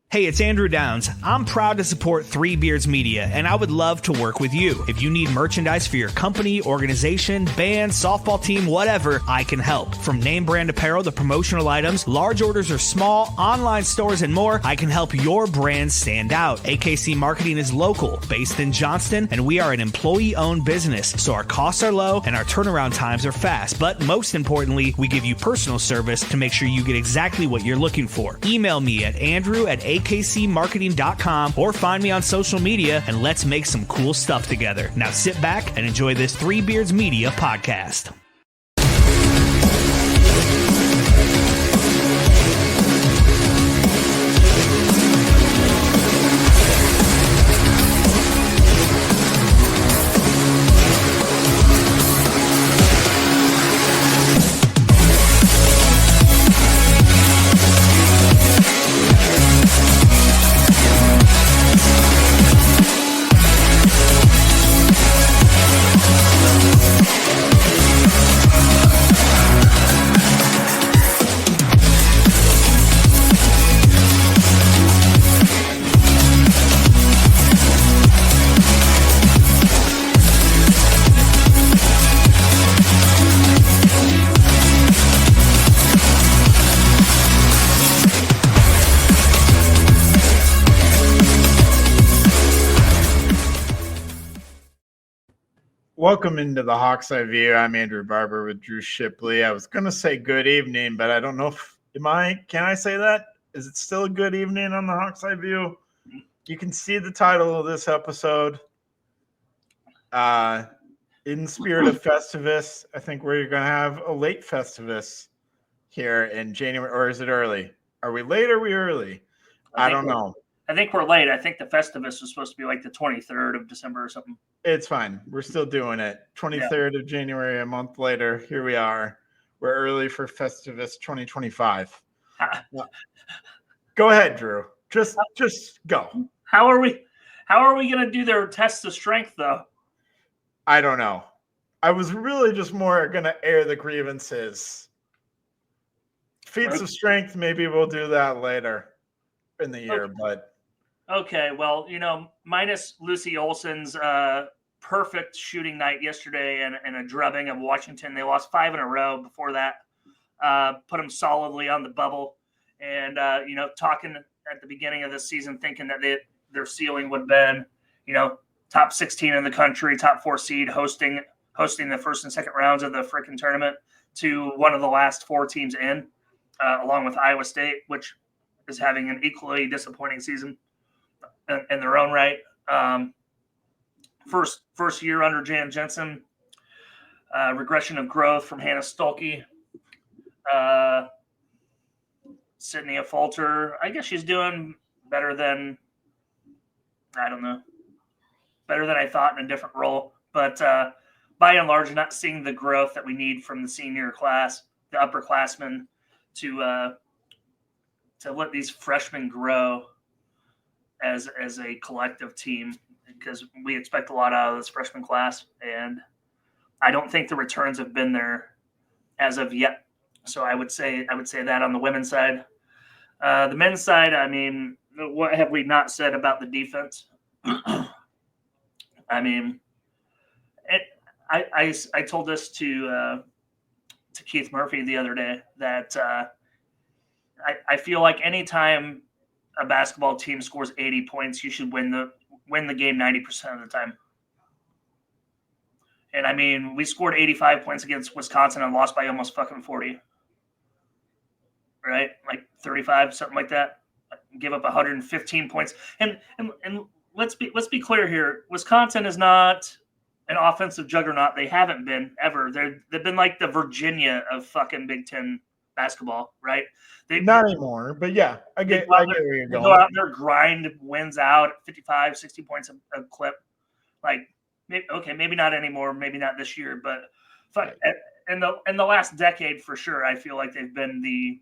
Hey, it's Andrew Downs. I'm proud to support Three Beards Media, and I would love to work with you. If you need merchandise for your company, organization, band, softball team, whatever, I can help. From name brand apparel to promotional items, large orders or small, online stores, and more, I can help your brand stand out. AKC Marketing is local, based in Johnston, and we are an employee-owned business, so our costs are low and our turnaround times are fast. But most importantly, we give you personal service to make sure you get exactly what you're looking for. Email me at andrew@akcmarketing.com or find me on social media and let's make some cool stuff together. Now sit back and enjoy this Three Beards Media podcast. Welcome into the Hawks Eye View. I'm Andrew Barber with Drew Shipley. I was going to say good evening, but I don't know if can I say that? Is it still a good evening on the Hawks Eye View? You can see the title of this episode. In spirit of Festivus, I think we're going to have a late Festivus here in January, or is it early? Are we late or are we early? I don't know. I think we're late. I think the Festivus was supposed to be like the 23rd of December or something. It's fine. We're still doing it. 23rd of January, a month later. Here we are. We're early for Festivus 2025. Go ahead, Drew. Just go. How are we going to do their tests of strength, though? I don't know. I was really just more going to air the grievances. Feats of strength, maybe we'll do that later in the year, but... Okay, well, minus Lucy Olson's perfect shooting night yesterday and a drubbing of Washington. They lost 5 in a row before that. Put them solidly on the bubble. And, talking at the beginning of this season, thinking that their ceiling would have been, top 16 in the country, top 4 seed, hosting the first and second rounds of the freaking tournament, to one of the last 4 teams in, along with Iowa State, which is having an equally disappointing season in their own right. First year under Jan Jensen, regression of growth from Hannah Stolke, Sydney Falter. I guess she's doing better than I thought in a different role. But by and large, not seeing the growth that we need from the senior class, the upperclassmen, to let these freshmen grow as a collective team, because we expect a lot out of this freshman class, and I don't think the returns have been there as of yet. So I would say that on the women's side. The men's side, I mean, what have we not said about the defense? I mean, I told this to Keith Murphy the other day that I feel like anytime a basketball team scores 80 points, you should win the game 90% of the time. And I mean, we scored 85 points against Wisconsin and lost by almost fucking 40. Right? Like 35, something like that. Give up 115 points. And let's be clear here. Wisconsin is not an offensive juggernaut. They haven't been ever. They've been like the Virginia of fucking Big Ten basketball, right? Not anymore, but yeah, I get where you're going. Go out there, grind wins out at 55, 60 points a clip. Like, maybe not anymore, maybe not this year, but in the last decade for sure, I feel like they've been the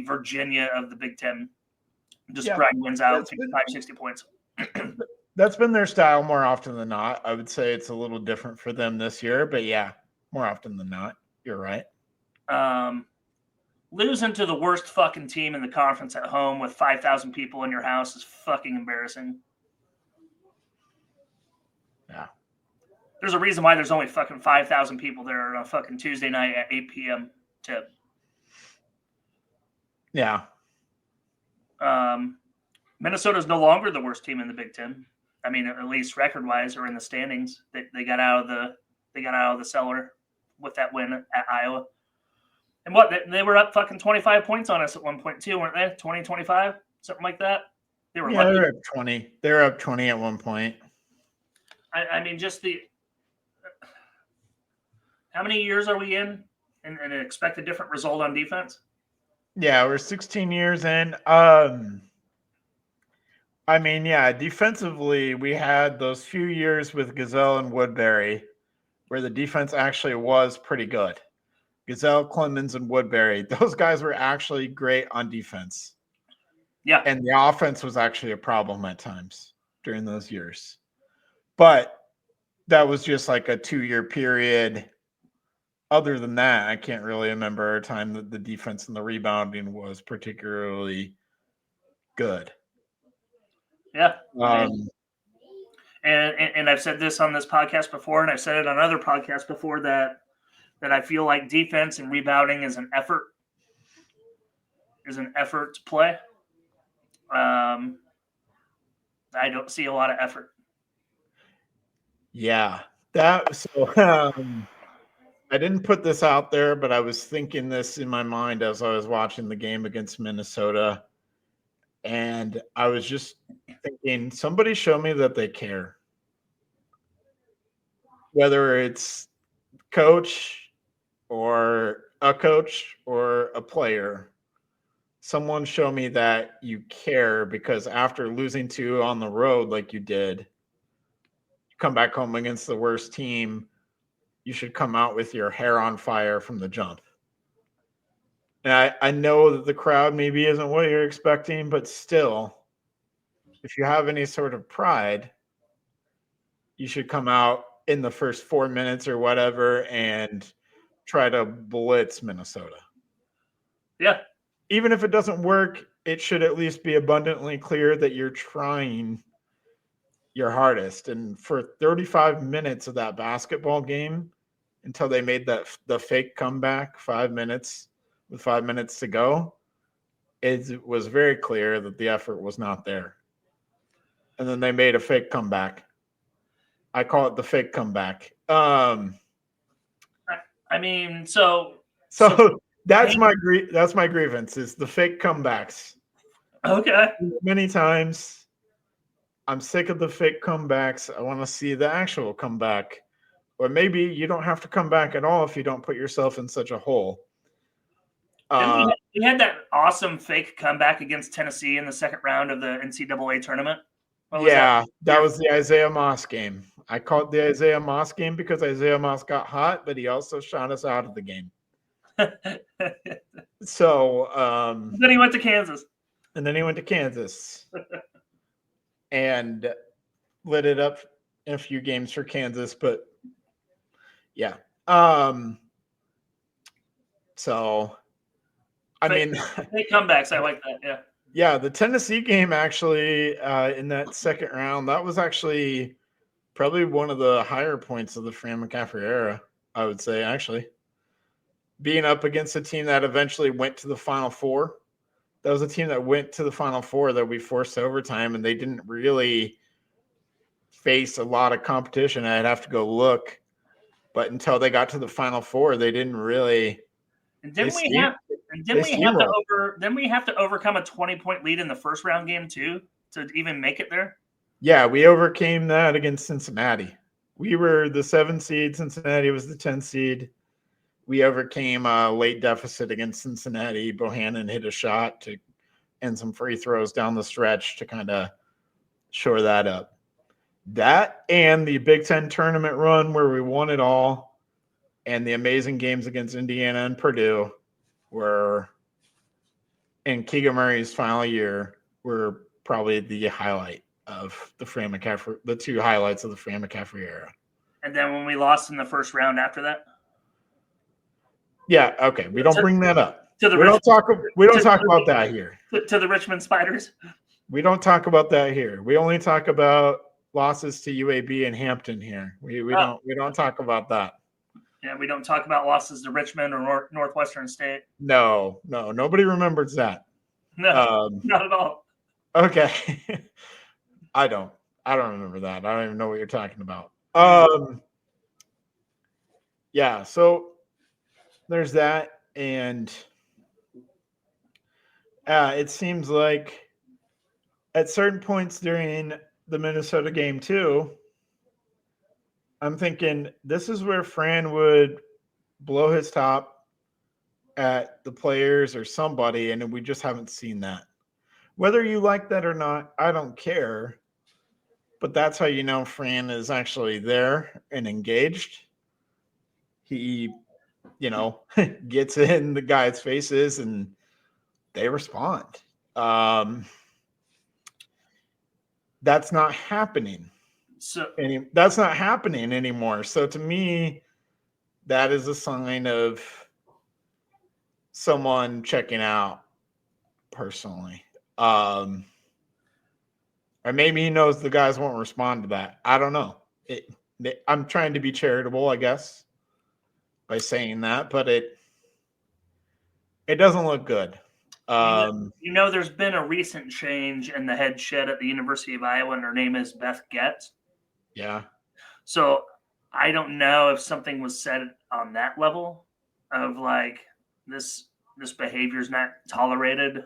Virginia of the Big Ten. Just grind wins out 55, 60 points. That's been their style more often than not. I would say it's a little different for them this year, but yeah, more often than not, you're right. Losing to the worst fucking team in the conference at home with 5,000 people in your house is fucking embarrassing. Yeah. There's a reason why there's only fucking 5,000 people there on a fucking Tuesday night at 8 p.m. tip. Yeah. Minnesota's no longer the worst team in the Big Ten. I mean, at least record-wise or in the standings. They got out of the cellar with that win at Iowa. And what, they were up fucking 25 points on us at one point too, weren't they? 20, 25, something like that. They were lucky. They're up 20. They're up 20 at one point. I mean, just how many years are we in and expect a different result on defense? Yeah, we're 16 years in. I mean, yeah, defensively, we had those few years with Gazelle and Woodbury where the defense actually was pretty good. Gazelle, Clemens, and Woodbury, those guys were actually great on defense. Yeah. And the offense was actually a problem at times during those years. But that was just like a 2-year period. Other than that, I can't really remember a time that the defense and the rebounding was particularly good. Yeah. And I've said this on this podcast before, and I've said it on other podcasts before, that I feel like defense and rebounding is an effort to play. I don't see a lot of effort. Yeah. I didn't put this out there, but I was thinking this in my mind as I was watching the game against Minnesota. And I was just thinking, somebody show me that they care. Whether it's coach or a player, someone show me that you care, because after losing 2 on the road like you did, you come back home against the worst team, you should come out with your hair on fire from the jump. And I know that the crowd maybe isn't what you're expecting, but still, if you have any sort of pride, you should come out in the first 4 minutes or whatever and try to blitz Minnesota. Yeah. Even if it doesn't work, it should at least be abundantly clear that you're trying your hardest. And for 35 minutes of that basketball game, until they made the fake comeback, 5 minutes with 5 minutes to go, it was very clear that the effort was not there. And then they made a fake comeback. I call it the fake comeback. I mean, so that's my grievance, is the fake comebacks. Okay. Many times I'm sick of the fake comebacks. I want to see the actual comeback. Or maybe you don't have to come back at all if you don't put yourself in such a hole. We had that awesome fake comeback against Tennessee in the second round of the NCAA tournament. That was the Isaiah Moss game. I called the Isaiah Moss game because Isaiah Moss got hot, but he also shot us out of the game. So then he went to Kansas. And lit it up in a few games for Kansas, but yeah. So I mean, fake comebacks, I like that. Yeah. Yeah, the Tennessee game actually in that second round, that was actually probably one of the higher points of the Fran McCaffery era, I would say, actually. Being up against a team that eventually went to the Final Four. That was a team that went to the Final Four that we forced to overtime, and they didn't really face a lot of competition. I'd have to go look. But until they got to the Final Four, they didn't really. And didn't we have to overcome a 20-point lead in the first round game too to even make it there? Yeah, we overcame that against Cincinnati. We were the 7 seed. Cincinnati was the 10 seed. We overcame a late deficit against Cincinnati. Bohannon hit a shot and some free throws down the stretch to kind of shore that up. That and the Big Ten tournament run where we won it all, and the amazing games against Indiana and Purdue were, in Keegan Murray's final year, were probably the highlight of the Fran McCaffery, the 2 highlights of the Fran McCaffery era. And then when we lost in the first round after that? Yeah, okay. We don't bring that up. To the We don't talk to- about that here. to the Richmond Spiders. We don't talk about that here. We only talk about losses to UAB and Hampton here. We don't talk about that. Yeah, we don't talk about losses to Richmond or Northwestern State. No, nobody remembers that. No, not at all. Okay. I don't remember that. I don't even know what you're talking about. Yeah, so there's that, and it seems like at certain points during the Minnesota game too, I'm thinking this is where Fran would blow his top at the players or somebody, and we just haven't seen that. Whether you like that or not, I don't care. But that's how you know Fran is actually there and engaged. He, gets in the guys' faces and they respond. That's not happening. That's not happening anymore. So to me, that is a sign of someone checking out personally. Or maybe he knows the guys won't respond to that. I don't know. I'm trying to be charitable, I guess, by saying that, but it doesn't look good. There's been a recent change in the head shed at the University of Iowa, and her name is Beth Getz. Yeah. So I don't know if something was said on that level of like this behavior is not tolerated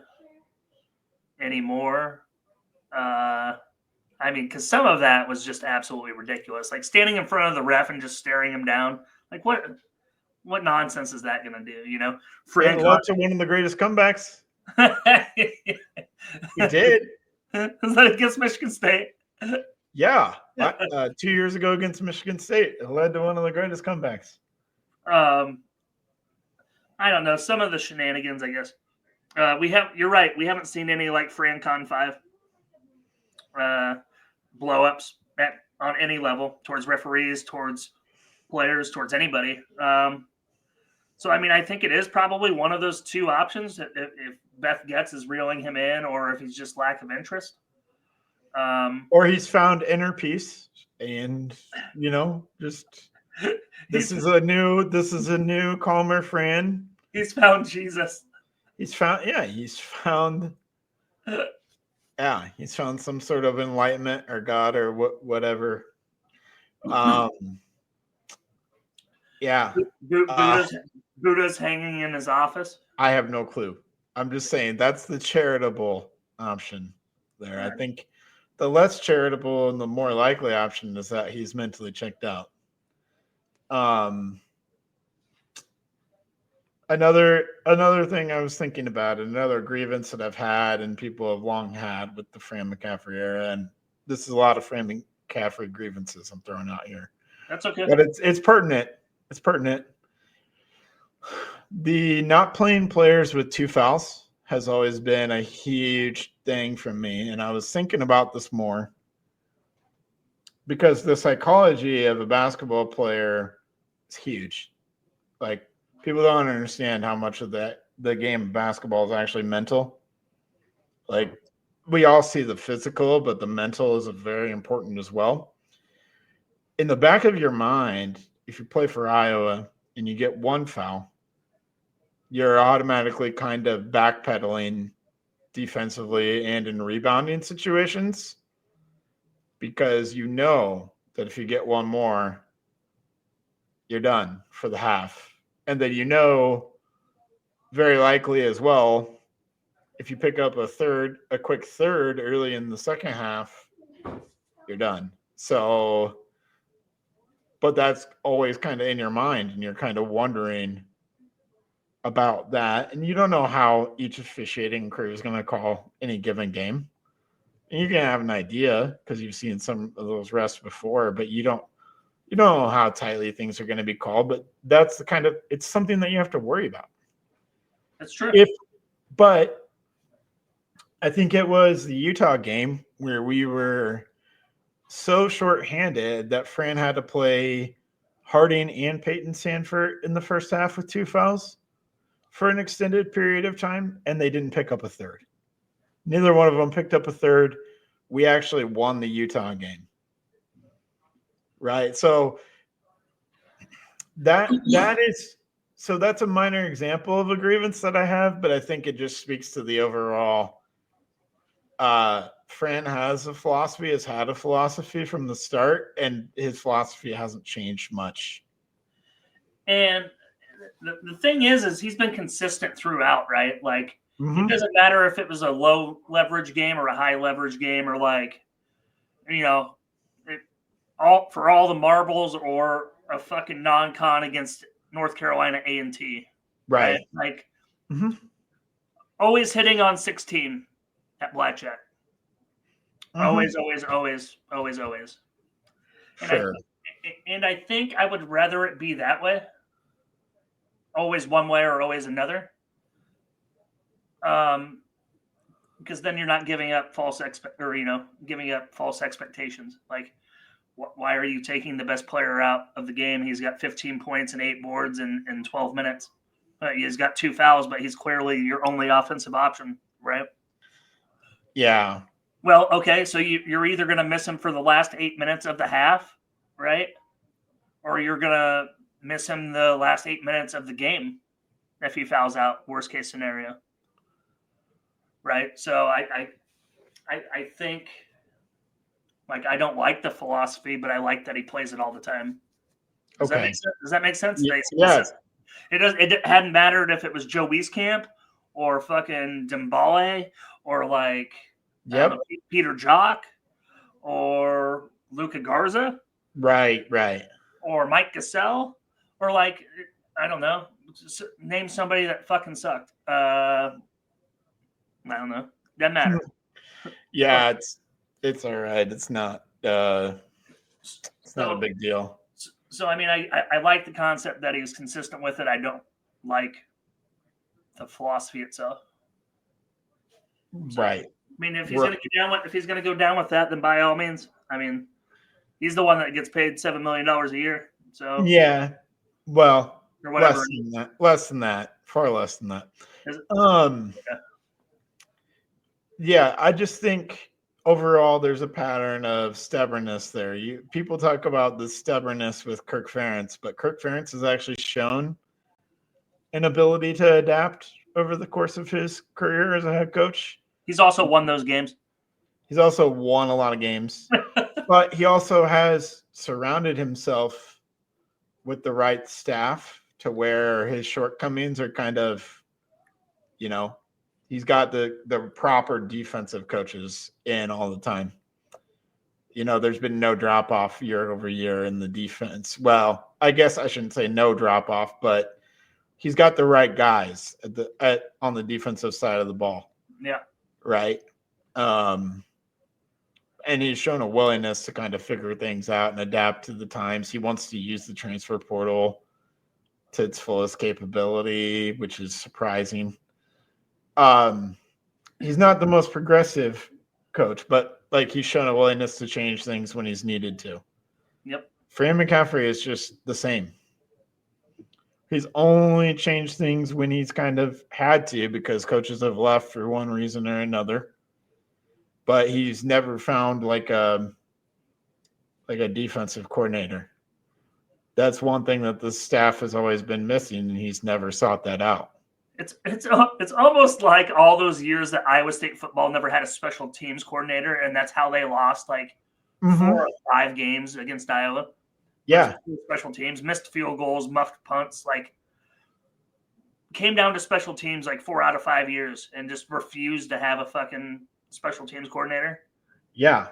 anymore. Because some of that was just absolutely ridiculous. Like standing in front of the ref and just staring him down. Like what nonsense is that going to do? Fran led to one of the greatest comebacks. He did. Is that against Michigan State? Yeah. 2 years ago against Michigan State, it led to one of the greatest comebacks. I don't know. Some of the shenanigans, I guess. You're right. We haven't seen any like FranCon 5 blow-ups on any level towards referees, towards players, towards anybody. So, I think it is probably one of those two options if Beth Getz is reeling him in or if he's just lack of interest. Or he's found inner peace and, just this is a new calmer Fran. He's found Jesus. He's found some sort of enlightenment or God or whatever. Yeah. Buddha's hanging in his office. I have no clue. I'm just saying that's the charitable option there. Right. I think the less charitable and the more likely option is that he's mentally checked out. Another thing I was thinking about, another grievance that I've had and people have long had with the Fran McCaffery era, and this is a lot of Fran McCaffery grievances I'm throwing out here. That's okay. But it's pertinent. It's pertinent. The not playing players with 2 fouls has always been a huge thing for me, and I was thinking about this more because the psychology of a basketball player is huge. Like, people don't understand how much of the game of basketball is actually mental. Like, we all see the physical, but the mental is very important as well. In the back of your mind, if you play for Iowa and you get 1 foul, you're automatically kind of backpedaling defensively and in rebounding situations because you know that if you get 1 more, you're done for the half. And then very likely as well, if you pick up a quick third early in the second half, you're done. So, but that's always kind of in your mind, and you're kind of wondering about that. And you don't know how each officiating crew is going to call any given game. And you can have an idea because you've seen some of those refs before, but you don't know how tightly things are going to be called, but that's it's something that you have to worry about. That's true. But I think it was the Utah game where we were so shorthanded that Fran had to play Harding and Peyton Sandfort in the first half with 2 fouls. for an extended period of time, and they didn't pick up a third. Neither one of them picked up a third. We actually won the Utah game. Right. So that's a minor example of a grievance that I have, but I think it just speaks to the overall. Fran has had a philosophy from the start, and his philosophy hasn't changed much. And the thing is he's been consistent throughout, right? Like, it doesn't matter if it was a low leverage game or a high leverage game, or like, all the marbles, or a fucking non-con against North Carolina A&T. Right. Like, always hitting on 16 at blackjack. Always. Sure. And I think I would rather it be that way. Always one way or always another. Because then you're not giving up false expectations. Like, why are you taking the best player out of the game? He's got 15 points and 8 boards in 12 minutes. He's got 2 fouls, but he's clearly your only offensive option, right? Yeah. Well, okay, so you're either going to miss him for the last 8 minutes of the half, right? Or you're going to miss him the last 8 minutes of the game if he fouls out, worst case scenario. Right? So I think, like, I don't like the philosophy, but I like that he plays it all the time. Does that make sense? Yeah. It hadn't mattered if it was Joe Wieskamp or fucking Dembele or like Peter Jock or Luka Garza. Right. Or Mike Gasol, or like, I don't know, name somebody that fucking sucked. I don't know. Doesn't matter. Yeah, it's all right. It's not a big deal. So I mean, I like the concept that he was consistent with it. I don't like the philosophy itself. So, right. I mean, if he's going to go down with that, then by all means. I mean, he's the one that gets paid $7 million a year. So yeah, well, or whatever. Less than that, far less than that. Yeah, I just think overall there's a pattern of stubbornness there. People talk about the stubbornness with Kirk Ferentz, but Kirk Ferentz has actually shown an ability to adapt over the course of his career as a head coach. He's also won those games. He's also won a lot of games, but he also has surrounded himself with the right staff to where his shortcomings are kind of, he's got the proper defensive coaches in all the time. There's been no drop off year over year in the defense. Well, I guess I shouldn't say no drop off, but he's got the right guys on the defensive side of the ball. Yeah. Right. And he's shown a willingness to kind of figure things out and adapt to the times. He wants to use the transfer portal to its fullest capability, which is surprising. He's not the most progressive coach, but like he's shown a willingness to change things when he's needed to. Yep. Fran McCaffrey is just the same. He's only changed things when he's kind of had to because coaches have left for one reason or another. But he's never found like a defensive coordinator. That's one thing that the staff has always been missing, and he's never sought that out. It's almost like all those years that Iowa State football never had a special teams coordinator, and that's how they lost like 4 or 5 games against Iowa. Yeah, special teams, missed field goals, muffed punts, like came down to special teams like 4 out of 5 years, and just refused to have a fucking special teams coordinator. Yeah.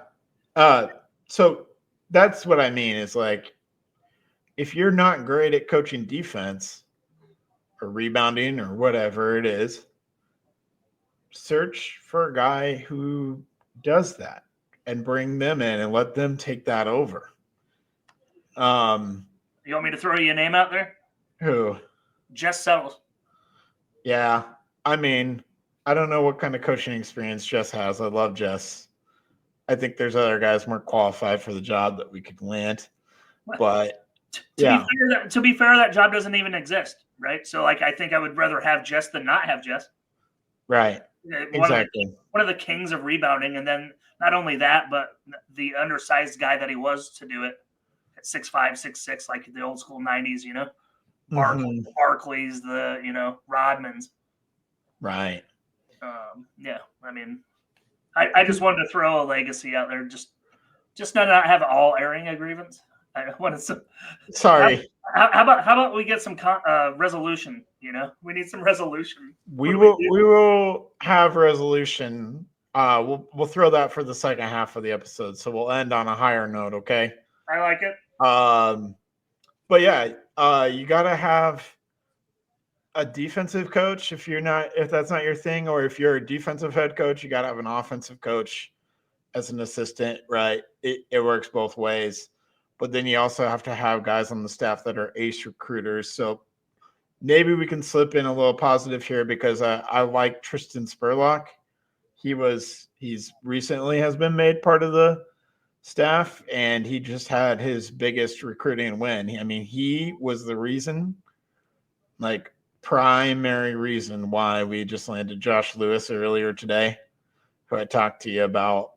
So that's what I mean is like, if you're not great at coaching defense or rebounding or whatever it is, search for a guy who does that and bring them in and let them take that over. You want me to throw you a name out there? Who? Jess Settles. Yeah. I mean, I don't know what kind of coaching experience Jess has. I love Jess. I think there's other guys more qualified for the job that we could land. But To be fair, that job doesn't even exist, right? So, like, I think I would rather have Jess than not have Jess. Right. Exactly. One of the kings of rebounding, and then not only that, but the undersized guy that he was to do it at 6'5", 6'6", like the old school 90s, you know, Barclays, the Rodmans. Right. Yeah, I mean, I just wanted to throw a legacy out there, just not have all airing agreements. I wanted some. Sorry. How about we get some resolution? We need some resolution. We will have resolution. We'll throw that for the second half of the episode, so we'll end on a higher note. Okay. I like it. But yeah, you gotta have a defensive coach if that's not your thing, or if you're a defensive head coach, you gotta have an offensive coach as an assistant, right? It works both ways. But then you also have to have guys on the staff that are ace recruiters. So maybe we can slip in a little positive here because I like Tristan Spurlock. He's recently has been made part of the staff, and he just had his biggest recruiting win. I mean, he was the reason, like primary reason why we just landed Josh Lewis earlier today, who I talked to you about.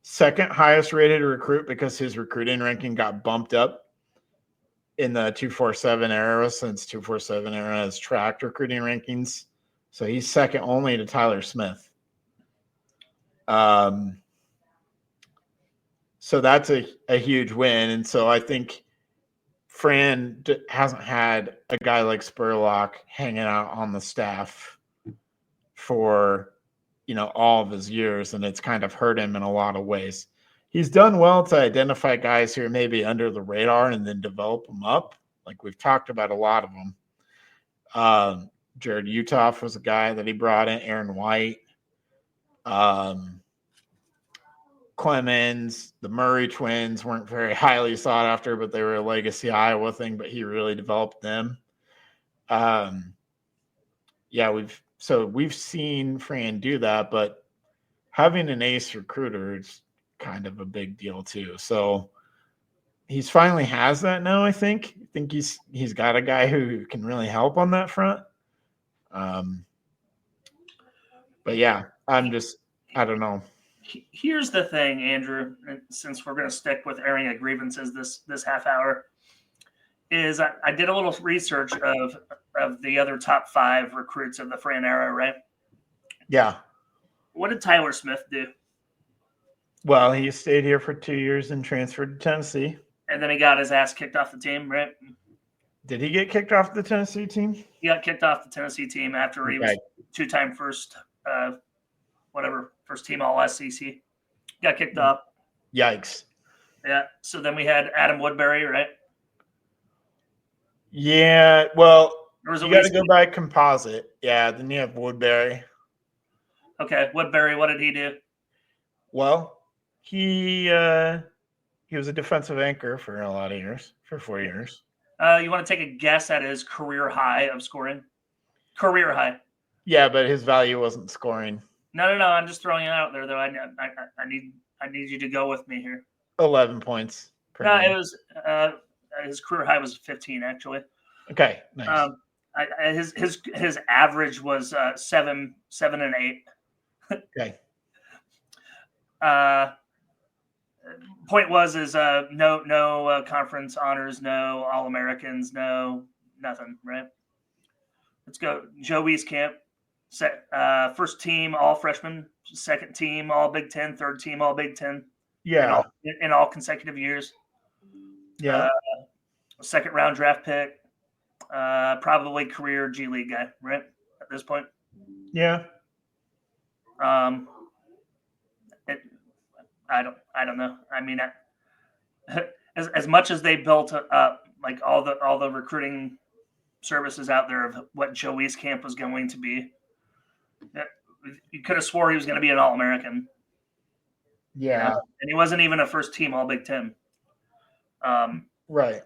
Second highest rated recruit because his recruiting ranking got bumped up in the 247 era, since 247 era has tracked recruiting rankings. So he's second only to Tyler Smith. So that's a huge win. And so I think Fran hasn't had a guy like Spurlock hanging out on the staff for all of his years, and it's kind of hurt him in a lot of ways. He's done well to identify guys who are maybe under the radar and then develop them up. Like we've talked about a lot of them. Jared Utoff was a guy that he brought in, Aaron White, Clemens, the Murray twins weren't very highly sought after, but they were a legacy Iowa thing, but he really developed them. We've seen Fran do that, but having an ace recruiter is kind of a big deal too. So he's finally has that now. I think he's got a guy who can really help on that front. But yeah, I don't know. Here's the thing, Andrew, since we're going to stick with airing of grievances this half hour, is I did a little research of the other top 5 recruits of the Fran era, right? Yeah. What did Tyler Smith do? Well, he stayed here for 2 years and transferred to Tennessee. And then he got his ass kicked off the team, right? Did he get kicked off the Tennessee team? He got kicked off the Tennessee team after he was 2-time first team all SEC. Got kicked off. Yikes. Yeah. So then we had Adam Woodbury, right? Yeah. Well, you got to go by composite. Yeah. Then you have Woodbury. Okay. Woodbury, what did he do? Well, he was a defensive anchor for a lot of years, for 4 years. You want to take a guess at his career high of scoring? Career high. Yeah, but his value wasn't scoring. No. I'm just throwing it out there, though. I need you to go with me here. 11 points. No, it was his career high was 15, actually. Okay, nice. His average was 7 and 8. Okay. Point was no conference honors, no All-Americans, no nothing, right? Let's go. Joe Wieskamp, first team All Freshman, second team All Big Ten, third team All Big Ten. Yeah, in all consecutive years. Yeah, second round draft pick, probably career G League guy, right? At this point. Yeah. I don't know. I mean, as much as they built up like all the recruiting services out there of what Joe Wieskamp was going to be, you could have swore he was going to be an All-American. Yeah, and he wasn't even a first team All Big Ten. Right.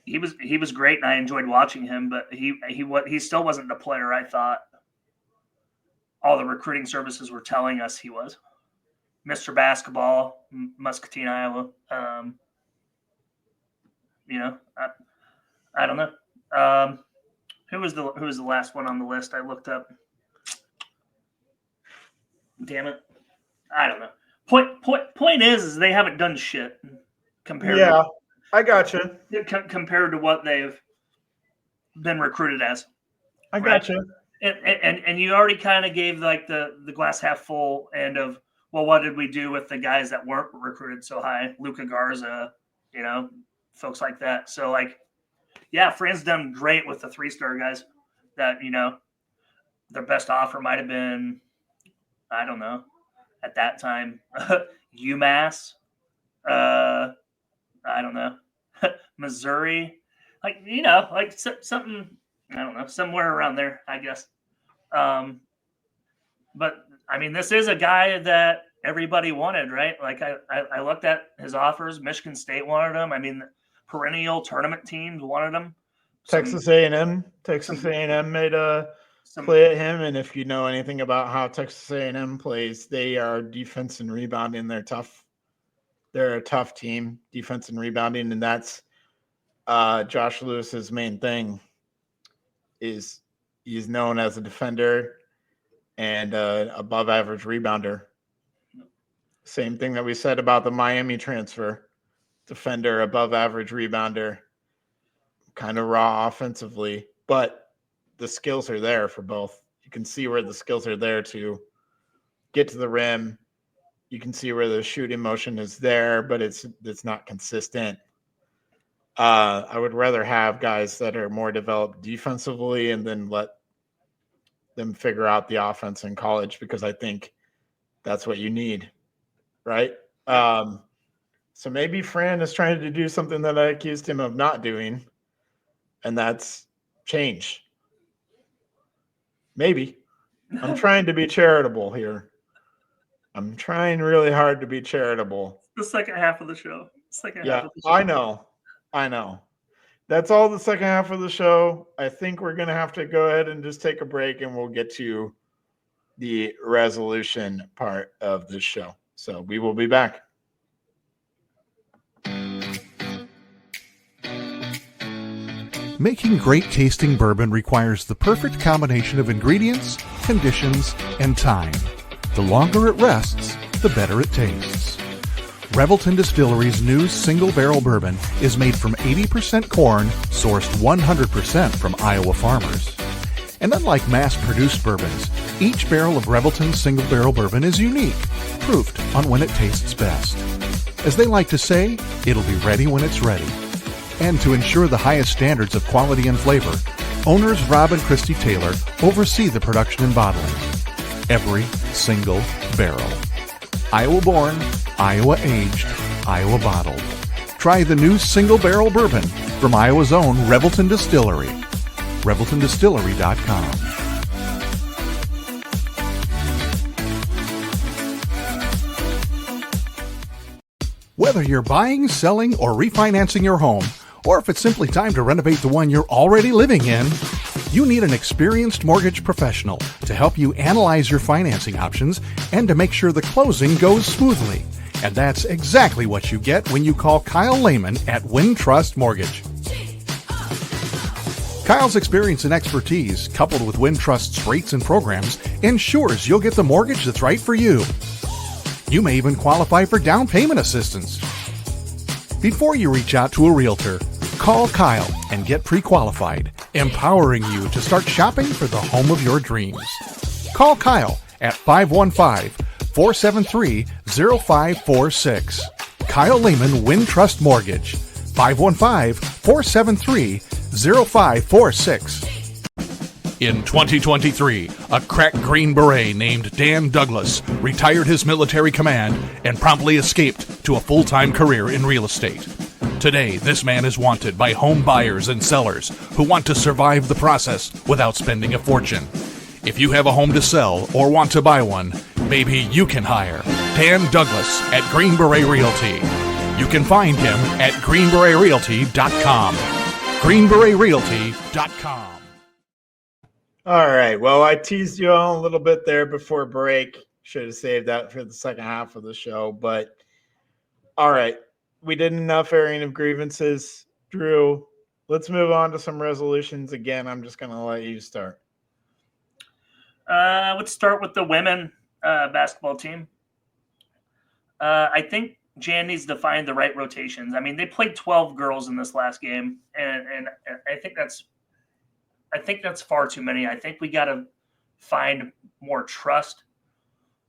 He was great, and I enjoyed watching him. But he still wasn't the player I thought all the recruiting services were telling us he was. Mr. Basketball, Muscatine, Iowa. you know, I don't know. Who was the last one on the list? I looked up. Damn it, I don't know. Point is they haven't done shit compared. Yeah, I gotcha. Compared to what they've been recruited as. I gotcha. And you already kind of gave like the glass half full end of, well, what did we do with the guys that weren't recruited so high? Luka Garza, you know, folks like that. So like, yeah, Fran's done great with the 3-star guys that, you know, their best offer might have been, I don't know, at that time, UMass, I don't know, Missouri, like, you know, like something, I don't know, somewhere around there, I guess. But I mean, this is a guy that everybody wanted, right? Like I looked at his offers. Michigan State wanted him. I mean, perennial tournament teams wanted him. Texas A&M made a play at him, and if you know anything about how Texas A&M plays, they are defense and rebounding. They're tough. They're a tough team, defense and rebounding, and that's Josh Lewis's main thing. Is he's known as a defender and above average rebounder. Same thing that we said about the Miami transfer. Defender, above average rebounder, kind of raw offensively, but the skills are there for both. You can see where the skills are there to get to the rim. You can see where the shooting motion is there, but it's not consistent. I would rather have guys that are more developed defensively and then let them figure out the offense in college, because I think that's what you need, right? So maybe Fran is trying to do something that I accused him of not doing, and that's change. Maybe. I'm trying to be charitable here. I'm trying really hard to be charitable. The second half of the show. I know. That's all the second half of the show. I think we're going to have to go ahead and just take a break, and we'll get to the resolution part of the show. So we will be back. Making great tasting bourbon requires the perfect combination of ingredients, conditions, and time. The longer it rests, the better it tastes. Revelton Distillery's new single barrel bourbon is made from 80% corn, sourced 100% from Iowa farmers. And unlike mass-produced bourbons, each barrel of Revelton's single barrel bourbon is unique, proofed on when it tastes best. As they like to say, it'll be ready when it's ready. And to ensure the highest standards of quality and flavor, owners Rob and Christy Taylor oversee the production and bottling. Every single barrel. Iowa born, Iowa aged, Iowa bottled. Try the new single barrel bourbon from Iowa's own Revelton Distillery. ReveltonDistillery.com. Whether you're buying, selling, or refinancing your home, or if it's simply time to renovate the one you're already living in, you need an experienced mortgage professional to help you analyze your financing options and to make sure the closing goes smoothly. And that's exactly what you get when you call Kyle Lehman at Wintrust Mortgage. Kyle's experience and expertise, coupled with Wintrust's rates and programs, ensures you'll get the mortgage that's right for you. You may even qualify for down payment assistance. Before you reach out to a realtor, call Kyle and get pre-qualified, empowering you to start shopping for the home of your dreams. Call Kyle at 515-473-0546. Kyle Lehman, Wintrust Mortgage, 515-473-0546. In 2023, a crack Green Beret named Dan Douglas retired his military command and promptly escaped to a full-time career in real estate. Today, this man is wanted by home buyers and sellers who want to survive the process without spending a fortune. If you have a home to sell or want to buy one, maybe you can hire Dan Douglas at Green Beret Realty. You can find him at greenberetrealty.com. greenberetrealty.com. All right. Well, I teased you all a little bit there before break. Should have saved that for the second half of the show. But all right, we did enough airing of grievances. Drew, let's move on to some resolutions. Again, I'm just going to let you start. Let's start with the women basketball team. I think Jan needs to find the right rotations. I mean, they played 12 girls in this last game, and I think that's far too many. I think we got to find more trust.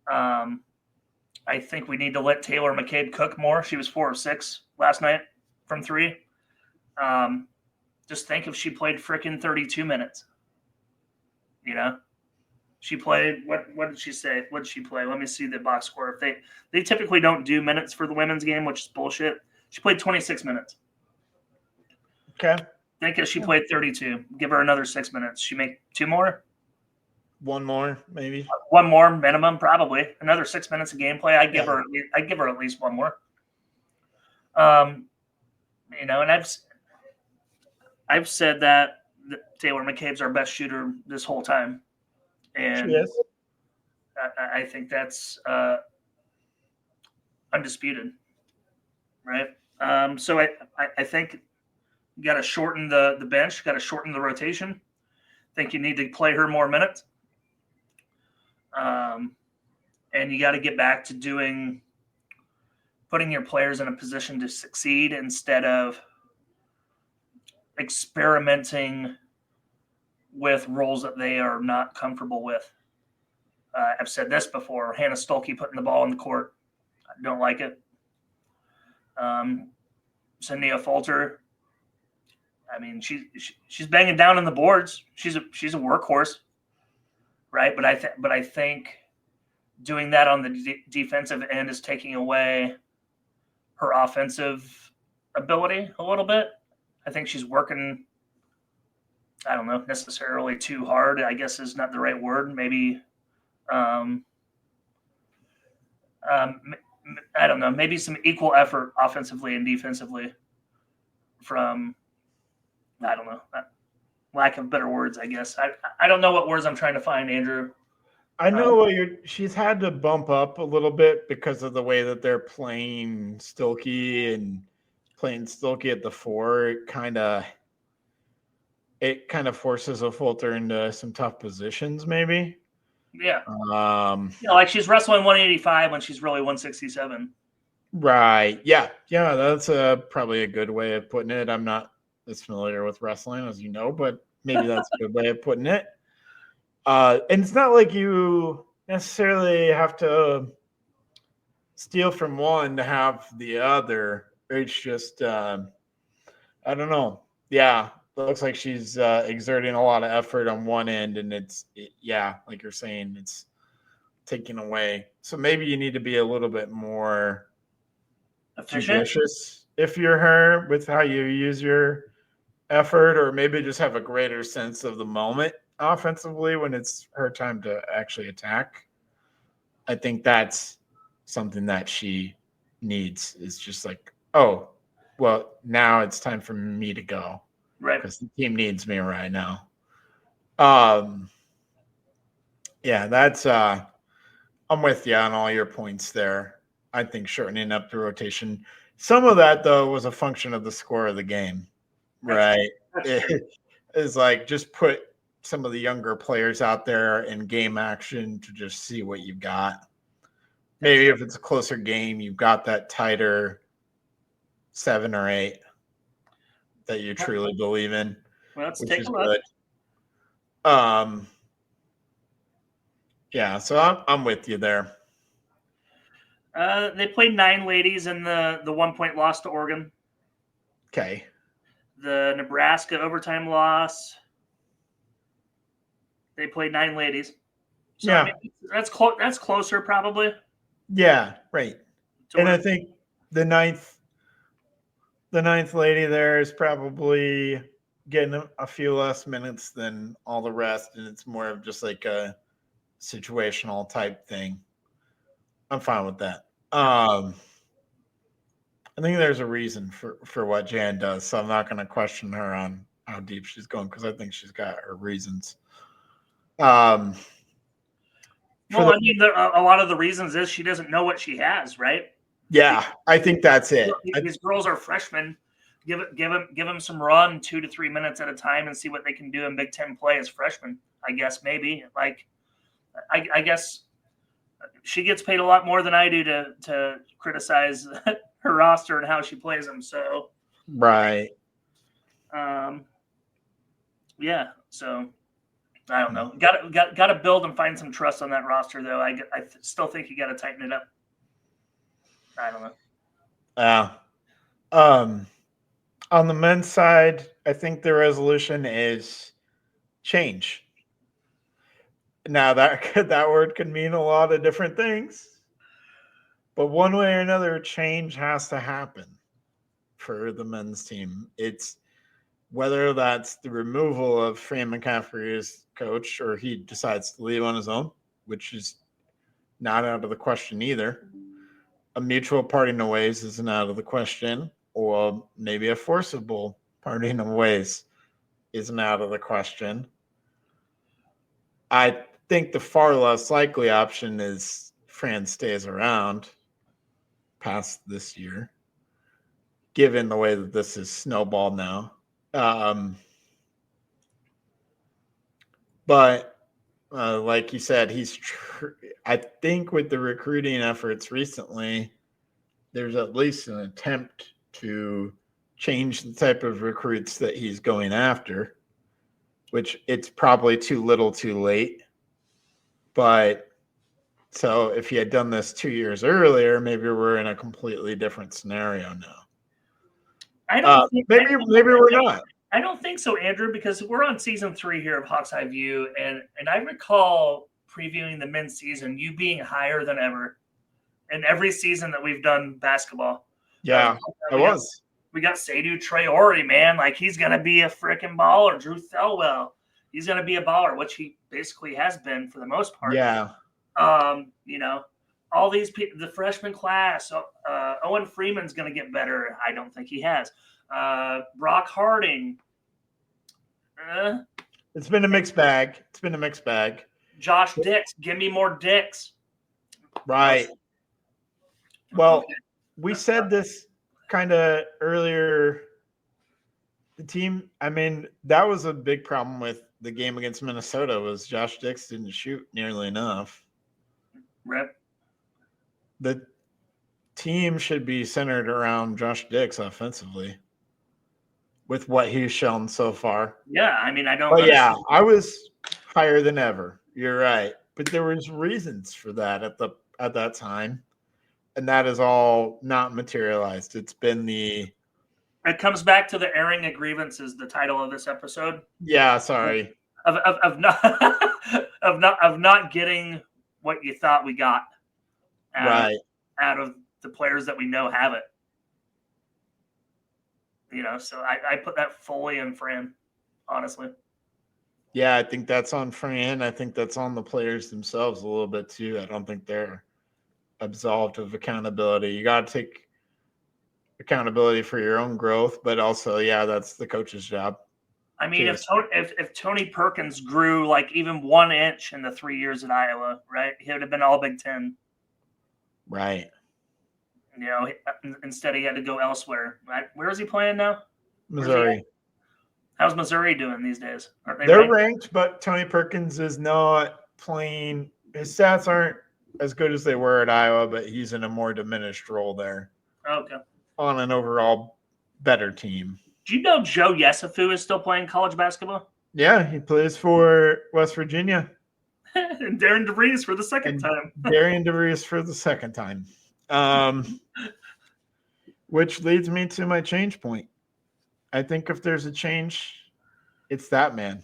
I think we need to let Taylor McCabe cook more. She was 4 of 6 last night from 3. Just think if she played frickin' 32 minutes. You know? She played, what did she say? What did she play? Let me see the box score. If they typically don't do minutes for the women's game, which is bullshit. She played 26 minutes. Okay. Think if she played 32. Give her another 6 minutes. She make 2 more? One more, maybe. 1 more minimum, probably. Another 6 minutes of gameplay. I'd give her at least 1 more. You know, and I've said that Taylor McCabe's our best shooter this whole time. And I think that's undisputed, right? So I think you got to shorten the bench, got to shorten the rotation. I think you need to play her more minutes. And you got to get back to putting your players in a position to succeed instead of experimenting with roles that they are not comfortable with. I've said this before. Hannah Stolke putting the ball in the court. I don't like it. Cynthia Falter. I mean, she's banging down on the boards. She's a workhorse, right? But I think doing that on the defensive end is taking away her offensive ability a little bit. I think she's working, I don't know, necessarily too hard, I guess is not the right word. Maybe, I don't know, maybe some equal effort offensively and defensively from, I don't know, lack of better words, I guess. I don't know what words I'm trying to find, Andrew. I know she's had to bump up a little bit because of the way that they're playing Stolke and playing Stolke at the 4. It kind of forces a Falter into some tough positions, maybe. Yeah. Like she's wrestling 185 when she's really 167. Right. Yeah. Yeah. That's probably a good way of putting it. I'm not as familiar with wrestling as you know, but maybe that's a good way of putting it. And it's not like you necessarily have to steal from one to have the other. It's just, I don't know. Yeah. It looks like she's exerting a lot of effort on one end, and like you're saying, it's taken away. So maybe you need to be a little bit more judicious if you're her with how you use your effort, or maybe just have a greater sense of the moment offensively when it's her time to actually attack. I think that's something that she needs, is just like, oh, well, now it's time for me to go. Right. Because the team needs me right now. Yeah, that's I'm with you on all your points there. I think shortening up the rotation. Some of that, though, was a function of the score of the game. Right. It's like just put some of the younger players out there in game action to just see what you've got. Maybe if it's a closer game, you've got that tighter 7 or 8 that you truly believe in, let's which take is a look. good. Yeah, so I'm with you there. They played 9 ladies in the 1-point loss to Oregon. Okay. The Nebraska overtime loss. They played 9 ladies. So Yeah. That's closer probably. Yeah, right. And I think the ninth lady there is probably getting a few less minutes than all the rest, and it's more of just like a situational type thing. I'm fine with that. I think there's a reason for what Jan does, so I'm not going to question her on how deep she's going because I think she's got her reasons. I mean, a lot of the reasons is she doesn't know what she has, right? Yeah, I think that's it. These girls are freshmen give him some run 2 to 3 minutes at a time and see what they can do in Big Ten play as freshmen. I guess maybe like I guess she gets paid a lot more than I do to criticize her roster and how she plays them. So right. Yeah. So I don't know. Got to build and find some trust on that roster though. I still think you got to tighten it up. I don't know. On the men's side, I think the resolution is change. Now that word could mean a lot of different things, but one way or another, change has to happen for the men's team. It's whether that's the removal of Fran McCaffrey as coach, or he decides to leave on his own, which is not out of the question either. A mutual parting of ways isn't out of the question, or maybe a forcible parting of ways isn't out of the question. I think the far less likely option is Fran stays around past this year, given the way that this is snowballed now. But like you said, I think with the recruiting efforts recently, there's at least an attempt to change the type of recruits that he's going after, which it's probably too little too late. But so if he had done this 2 years earlier, maybe we're in a completely different scenario now. Maybe we're not. I don't think so, Andrew, because we're on season 3 here of Hawks Eye View, and I recall previewing the men's season, you being higher than ever in every season that we've done basketball. Yeah, I was. We got Seydou Traore, man. Like, he's going to be a freaking baller. Drew Thelwell, he's going to be a baller, which he basically has been for the most part. Yeah. All these people, the freshman class, Owen Freeman's going to get better. I don't think he has. Brock Harding. It's been a mixed bag. Josh Dix. Give me more Dix. Right. Well, we said this kind of earlier. The team, I mean, that was a big problem with the game against Minnesota was Josh Dix didn't shoot nearly enough. Rip. The team should be centered around Josh Dix offensively with what he's shown so far. Yeah, I mean, I don't. But yeah, I was higher than ever. You're right, but there was reasons for that at that time, and that is all not materialized. It's been the. It comes back to the airing of grievances. The title of this episode. Yeah, sorry. Of not getting what you thought we got. Out of the players that we know have it. So I put that fully in Fran, honestly. Yeah, I think that's on Fran. I think that's on the players themselves a little bit too. I don't think they're absolved of accountability. You got to take accountability for your own growth, but also, yeah, that's the coach's job. I mean, if Tony Perkins grew like even 1 inch in the 3 years at Iowa, right, he would have been all Big Ten. Right. Instead he had to go elsewhere. Right? Where is he playing now? Missouri. How's Missouri doing these days? They're ranked, but Tony Perkins is not playing. His stats aren't as good as they were at Iowa, but he's in a more diminished role there. Okay. On an overall better team. Do you know Joe Yesufu is still playing college basketball? Yeah, he plays for West Virginia. And Darren DeVries for the second time. Darren DeVries for the second time. Which leads me to my change point. I think if there's a change, it's that man.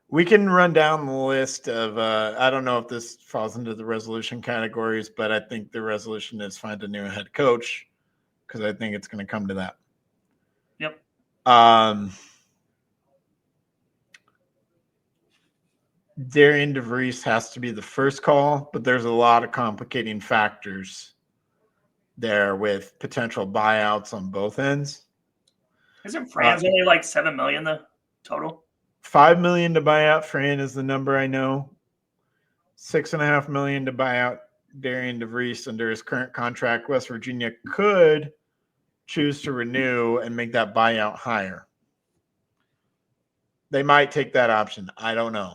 We can run down the list of I don't know if this falls into the resolution categories, but I think the resolution is find a new head coach because I think it's going to come to that. Yep. Darren DeVries has to be the first call, but there's a lot of complicating factors there with potential buyouts on both ends. Isn't Fran's only like $7 million though total? $5 million to buy out Fran is the number I know. $6.5 million to buy out Darian DeVries under his current contract, West Virginia could choose to renew and make that buyout higher. They might take that option. I don't know,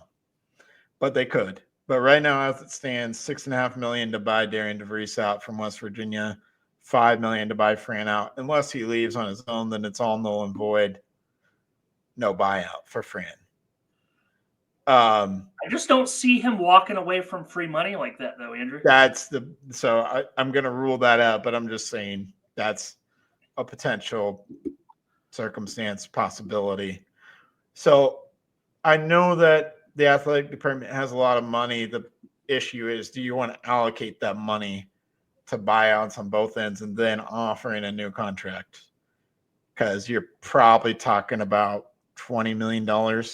but they could. But right now, as it stands, $6.5 million to buy Darian DeVries out from West Virginia, $5 million to buy Fran out. Unless he leaves on his own, then it's all null and void. No buyout for Fran. I just don't see him walking away from free money like that, though, Andrew. I'm going to rule that out, but I'm just saying that's a potential circumstance, possibility. So I know that the athletic department has a lot of money. The issue is, do you want to allocate that money to buyouts on both ends and then offering a new contract? Because you're probably talking about $20 million,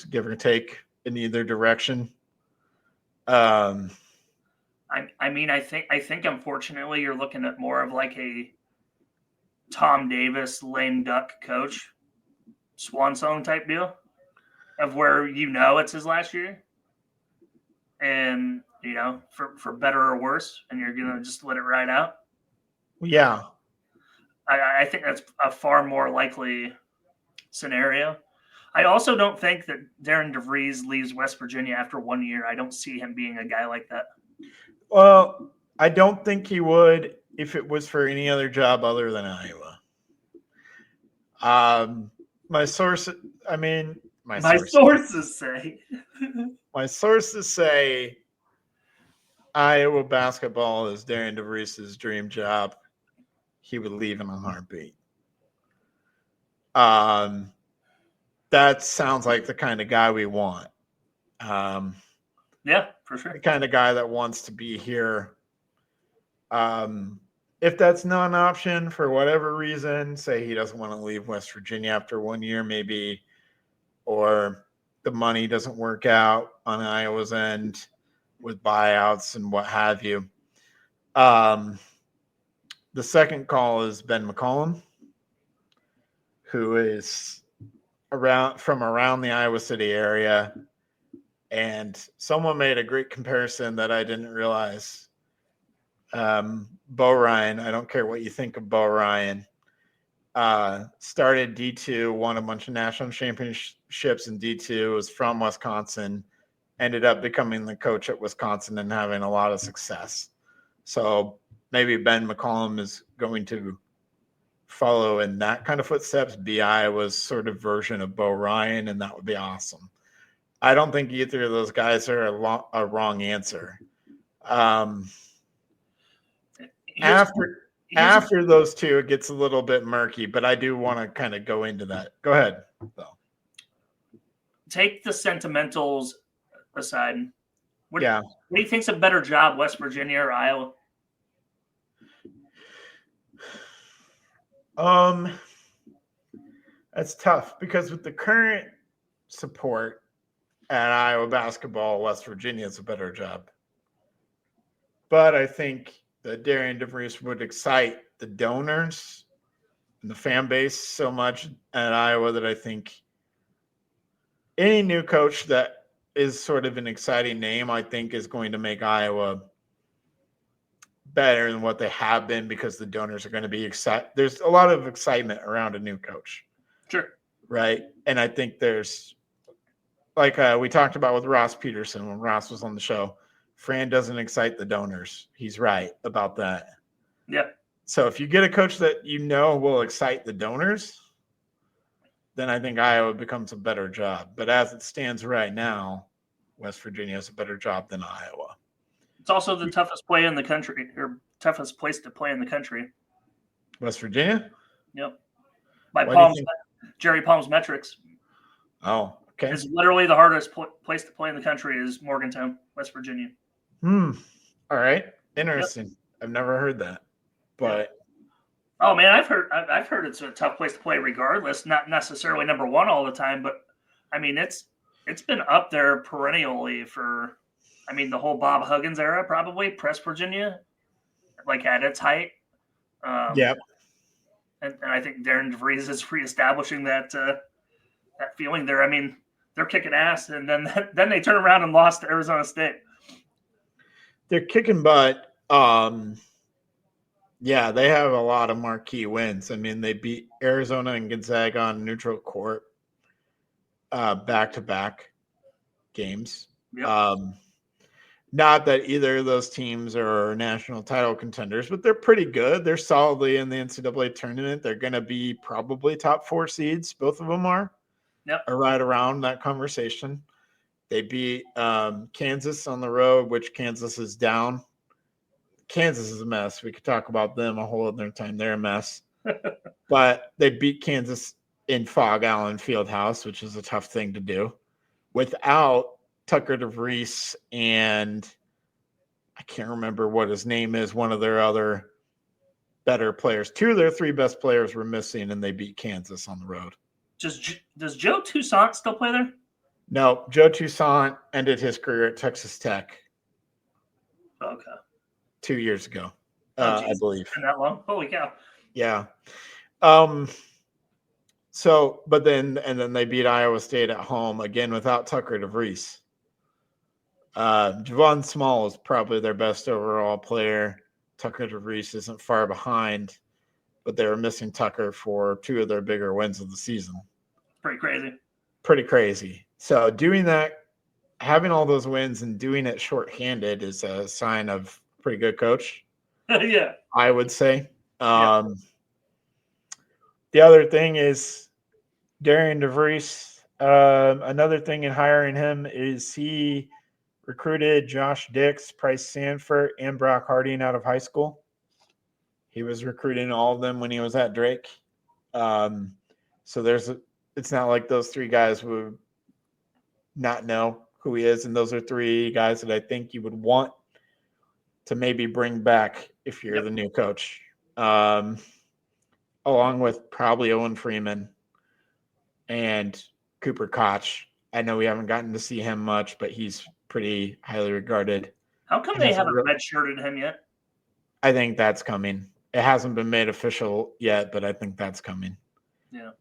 give or take, in either direction. I think unfortunately you're looking at more of like a Tom Davis lame duck coach, swan song type deal, of where it's his last year, and for better or worse, and you're gonna just let it ride out. Yeah, I think that's a far more likely scenario. I also don't think that Darren DeVries leaves West Virginia after 1 year. I don't see him being a guy like that. Well, I don't think he would if it was for any other job other than Iowa. My sources say Iowa basketball is Darren DeVries' dream job. He would leave in a heartbeat. That sounds like the kind of guy we want. Yeah, for sure. The kind of guy that wants to be here. If that's not an option for whatever reason, say he doesn't want to leave West Virginia after 1 year maybe, or the money doesn't work out on Iowa's end with buyouts and what have you. The second call is Ben McCollum, who is from around the Iowa City area. And someone made a great comparison that I didn't realize. Bo Ryan, I don't care what you think of Bo Ryan, started D2, won a bunch of national championships in D2, was from Wisconsin, ended up becoming the coach at Wisconsin and having a lot of success. So maybe Ben McCollum is going to follow in that kind of footsteps, be Iowa's sort of version of Bo Ryan, and that would be awesome. I don't think either of those guys are a wrong answer. After those two, it gets a little bit murky, but I do want to kind of go into that. Go ahead, though. Take the sentimentals aside. What Yeah. do you think's a better job, West Virginia or Iowa? That's tough because with the current support at Iowa basketball, West Virginia is a better job. But I think that Darian DeVries would excite the donors and the fan base so much at Iowa that I think any new coach that is sort of an exciting name, I think, is going to make Iowa better than what they have been because the donors are going to be excited. There's a lot of excitement around a new coach. Sure. Right. And I think there's, like we talked about with Ross Peterson when Ross was on the show, Fran doesn't excite the donors. He's right about that. Yeah. So if you get a coach that will excite the donors, then I think Iowa becomes a better job. But as it stands right now, West Virginia is a better job than Iowa. It's also the toughest play in the country, or toughest place to play in the country. West Virginia? Yep. By Why Jerry Palm's metrics. Oh, okay. It's literally the hardest place to play in the country is Morgantown, West Virginia. All right. Interesting. Yep. I've never heard that. But oh man, I've heard it's a tough place to play regardless, not necessarily number one all the time, but I mean it's been up there perennially for the whole Bob Huggins era, probably Press Virginia, like at its height. Yep. And I think Darren DeVries is reestablishing that feeling there. I mean, they're kicking ass, and then they turn around and lost to Arizona State. They're kicking butt, Yeah, they have a lot of marquee wins. I mean, they beat Arizona and Gonzaga on neutral court back-to-back games. Yep. Not that either of those teams are national title contenders, but they're pretty good. They're solidly in the NCAA tournament. They're going to be probably top 4 seeds. Both of them are right around that conversation. They beat Kansas on the road, which Kansas is down. Kansas is a mess. We could talk about them a whole other time. They're a mess. But they beat Kansas in Fog Allen Fieldhouse, which is a tough thing to do, without Tucker DeVries and I can't remember what his name is, one of their other better players. 2 of their 3 best players were missing, and they beat Kansas on the road. Does Joe Toussaint still play there? No, Joe Toussaint ended his career at Texas Tech. Okay. 2 years ago, I believe. Been that long? Holy cow. Yeah. So, but then they beat Iowa State at home again without Tucker DeVries. Javon Small is probably their best overall player. Tucker DeVries isn't far behind, but they were missing Tucker for 2 of their bigger wins of the season. Pretty crazy. So doing that, having all those wins and doing it shorthanded is a sign of pretty good coach. Yeah. I would say. The other thing is Darian DeVries. Another thing in hiring him is he recruited Josh Dix, Price Sanford, and Brock Harding out of high school. He was recruiting all of them when he was at Drake. So it's not like those 3 guys would not know who he is. And those are 3 guys that I think you would want to maybe bring back if you're the new coach. Along with probably Owen Freeman and Cooper Koch. I know we haven't gotten to see him much, but he's pretty highly regarded. How come they haven't redshirted him yet? I think that's coming. It hasn't been made official yet, but I think that's coming. Yeah.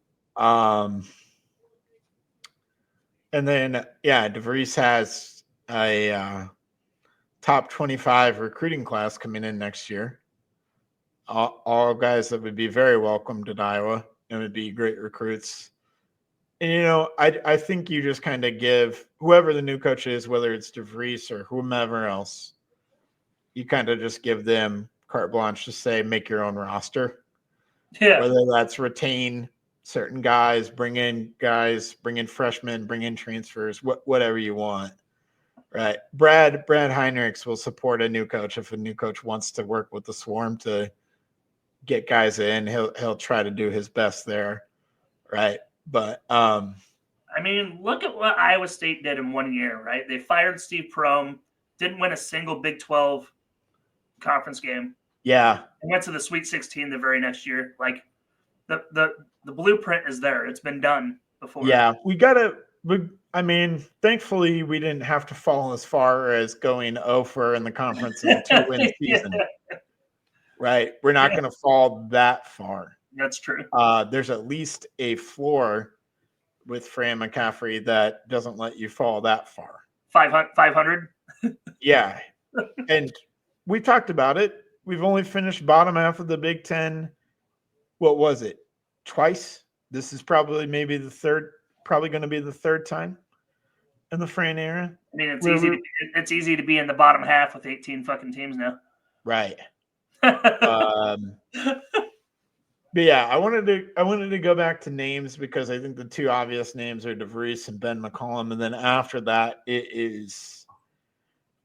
And then, DeVries has a top 25 recruiting class coming in next year. All guys that would be very welcomed at Iowa and would be great recruits. And, I think you just kind of give whoever the new coach is, whether it's DeVries or whomever else, you kind of just give them carte blanche to say, make your own roster. Yeah. Whether that's retain certain guys, bring in freshmen, bring in transfers, whatever you want. Right. Brad Heinrichs will support a new coach. If a new coach wants to work with the Swarm to get guys in, he'll try to do his best there. Right. But look at what Iowa State did in 1 year, right? They fired Steve Prohm, didn't win a single Big 12 conference game. Yeah. And went to the Sweet 16 the very next year. Like the blueprint is there. It's been done before. Yeah. Thankfully we didn't have to fall as far as going 0-for in the conference in a 2-win season. Yeah. Right. We're not going to fall that far. That's true. There's at least a floor with Fran McCaffrey that doesn't let you fall that far. 500? Yeah. And we talked about it. We've only finished bottom half of the Big Ten. What was it? Twice? This is probably going to be the third time in the Fran era. It's easy to be in the bottom half with 18 fucking teams now. Right. But yeah, I wanted to go back to names because I think the 2 obvious names are DeVries and Ben McCollum. And then after that,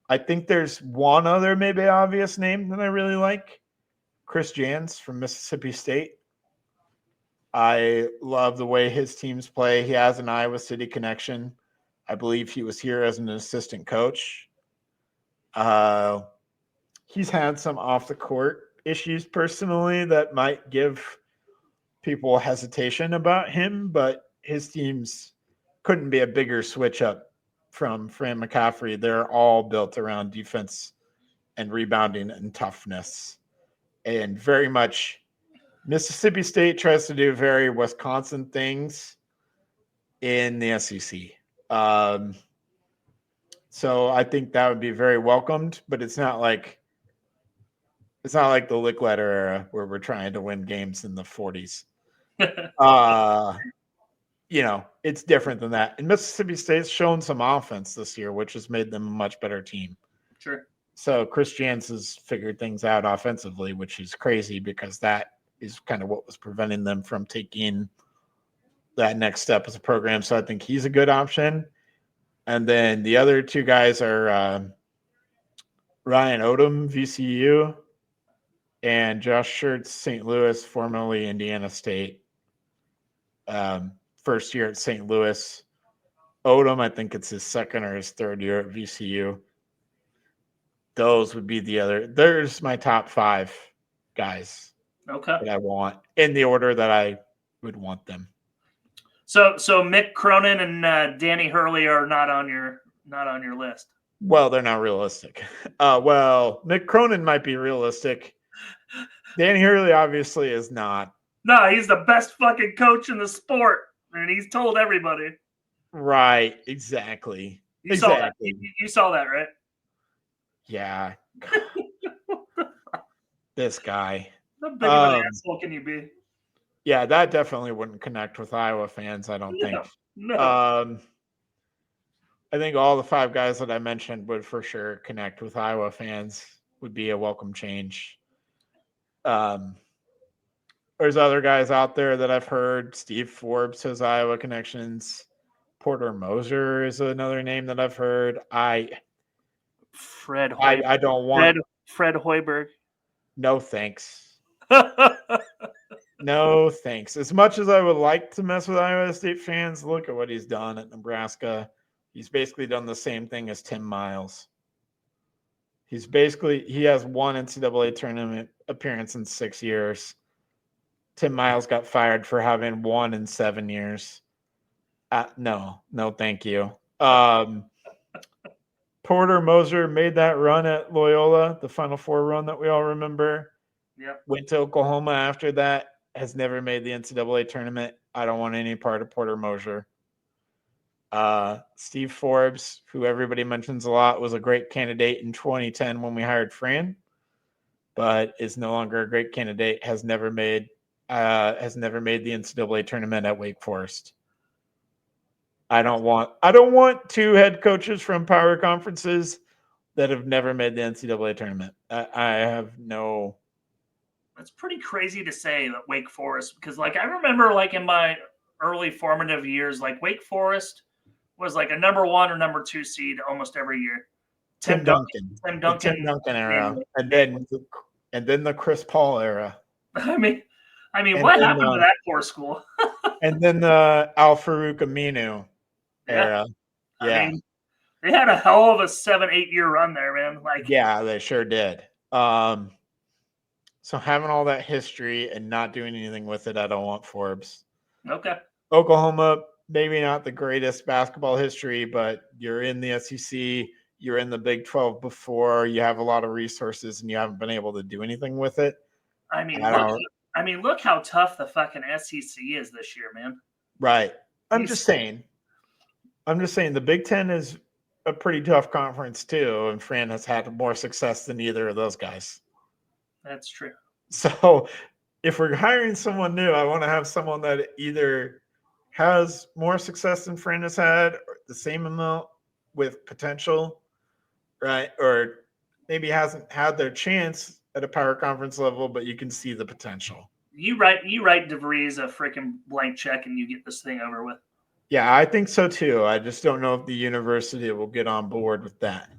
I think there's one other maybe obvious name that I really like. Chris Jans from Mississippi State. I love the way his teams play. He has an Iowa City connection. I believe he was here as an assistant coach. He's had some off the court issues personally that might give people hesitation about him, but his teams couldn't be a bigger switch up from Fran McCaffrey. They're all built around defense and rebounding and toughness, and very much Mississippi State tries to do very Wisconsin things in the SEC. So I think that would be very welcomed, but it's not like It's not like the Lickletter era where we're trying to win games in the 40s. It's different than that. And Mississippi State's shown some offense this year, which has made them a much better team. Sure. So Chris Jans has figured things out offensively, which is crazy because that is kind of what was preventing them from taking that next step as a program. So I think he's a good option. And then the other two guys are Ryan Odom, VCU, and Josh Schertz, St. Louis, formerly Indiana State. First year at St. Louis. Odom, I think it's his second or his third year at VCU. Those would be the other. There's my top 5 guys that I want in the order that I would want them. So Mick Cronin and Danny Hurley are not on your list. Well, they're not realistic. Mick Cronin might be realistic. Danny Hurley obviously is not. No, he's the best fucking coach in the sport, and he's told everybody. Right, exactly. You saw that, right? Yeah. This guy. How big of an asshole can you be? Yeah, that definitely wouldn't connect with Iowa fans, I don't think. No. I think all the 5 guys that I mentioned would for sure connect with Iowa fans, would be a welcome change. There's other guys out there that I've heard. Steve Forbes has Iowa connections. Porter Moser is another name that I've heard. Fred Hoiberg. I don't want Fred Hoiberg. No thanks. No thanks. As much as I would like to mess with Iowa State fans, look at what he's done at Nebraska. He's basically done the same thing as Tim Miles. He has one NCAA tournament appearance in 6 years. Tim Miles got fired for having 1 in 7 years. No, thank you. Porter Moser made that run at Loyola, the Final Four run that we all remember. Yep. Went to Oklahoma after that, has never made the NCAA tournament. I don't want any part of Porter Moser. Steve Forbes, who everybody mentions a lot, was a great candidate in 2010 when we hired Fran, but is no longer a great candidate, has never made the NCAA tournament at Wake Forest. I don't want 2 head coaches from power conferences that have never made the NCAA tournament. I have no. It's pretty crazy to say that Wake Forest, because I remember in my early formative years, Wake Forest was a number 1 or number 2 seed almost every year. Tim Duncan era, and then the Chris Paul era. I mean, what happened to that poor school? And then the Al Farouk Aminu era. Yeah. I mean, they had a hell of a 7-8 year run there, man. Yeah, they sure did. So having all that history and not doing anything with it, I don't want Forbes. Okay. Oklahoma, maybe not the greatest basketball history, but you're in the SEC, you're in the Big 12 before, you have a lot of resources, and you haven't been able to do anything with it. Look how tough the fucking SEC is this year, man. Right. I'm just saying the Big Ten is a pretty tough conference too, and Fran has had more success than either of those guys. That's true. So if we're hiring someone new, I want to have someone that either has more success than Fran has had, or the same amount with potential, right? Or maybe hasn't had their chance at a power conference level, but you can see the potential. You write DeVries a freaking blank check and you get this thing over with. Yeah, I think so too. I just don't know if the university will get on board with that.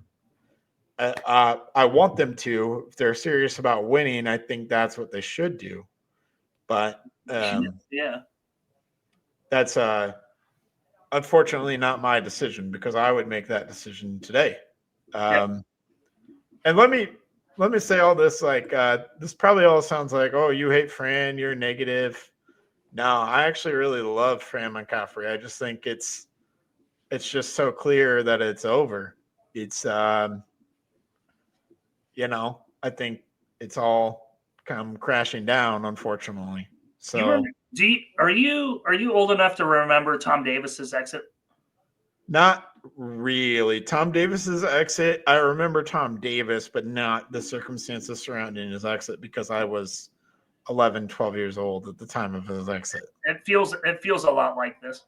I want them to. If they're serious about winning, I think that's what they should do. But yeah, that's unfortunately not my decision, because I would make that decision today. And let me say all this, this probably all sounds like, oh, you hate Fran, you're negative. No, I actually really love Fran McCaffrey. I just think it's just so clear that it's over. It's I think it's all come crashing down, unfortunately. So are you old enough to remember Tom Davis's exit? Not really. Tom Davis's exit, I remember Tom Davis, but not the circumstances surrounding his exit because I was 11, 12 years old at the time of his exit. It feels a lot like this.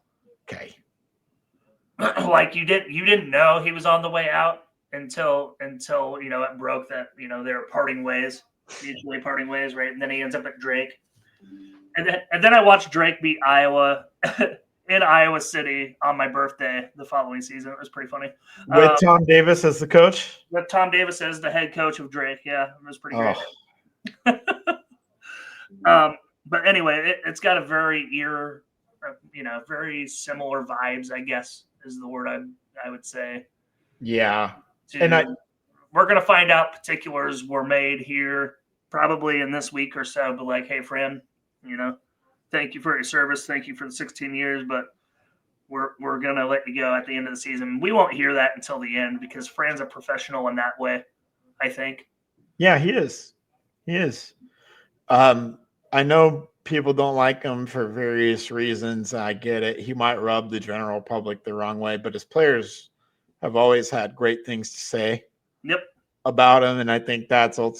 Okay. Like you didn't know he was on the way out until it broke that they were parting ways, mutually parting ways, right? And then he ends up at Drake, and then I watched Drake beat Iowa in Iowa City on my birthday the following season. It was pretty funny. With Tom Davis as the coach? With Tom Davis as the head coach of Drake, yeah, it was pretty great. But anyway, it's got a very very similar vibes, I guess is the word I would say. Yeah. We're going to find out particulars were made here probably in this week or so, but like, hey, friend, thank you for your service. Thank you for the 16 years, but we're going to let you go at the end of the season. We won't hear that until the end because Fran's a professional in that way, I think. Yeah, he is. He is. I know people don't like him for various reasons. I get it. He might rub the general public the wrong way, but his players have always had great things to say about him. And I think that's a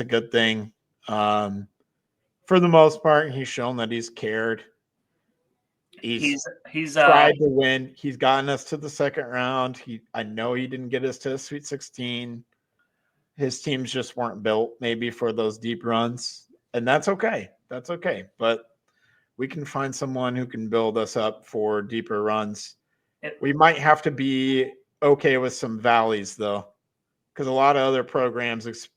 good thing. For the most part, he's shown that he's cared. He's tried to win. He's gotten us to the second round. I know he didn't get us to the Sweet 16. His teams just weren't built maybe for those deep runs. And that's okay. That's okay. But we can find someone who can build us up for deeper runs. We might have to be okay with some valleys, though, because a lot of other programs, there's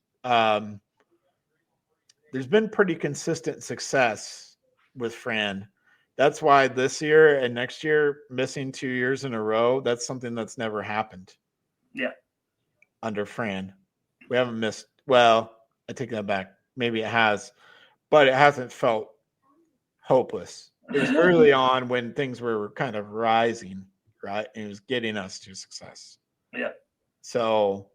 been pretty consistent success with Fran. That's why this year and next year, missing 2 years in a row, that's something that's never happened. Yeah. Under Fran. We haven't missed. Well, I take that back. Maybe it has. But it hasn't felt hopeless. It was early on when things were kind of rising, right? And it was getting us to success. Yeah. So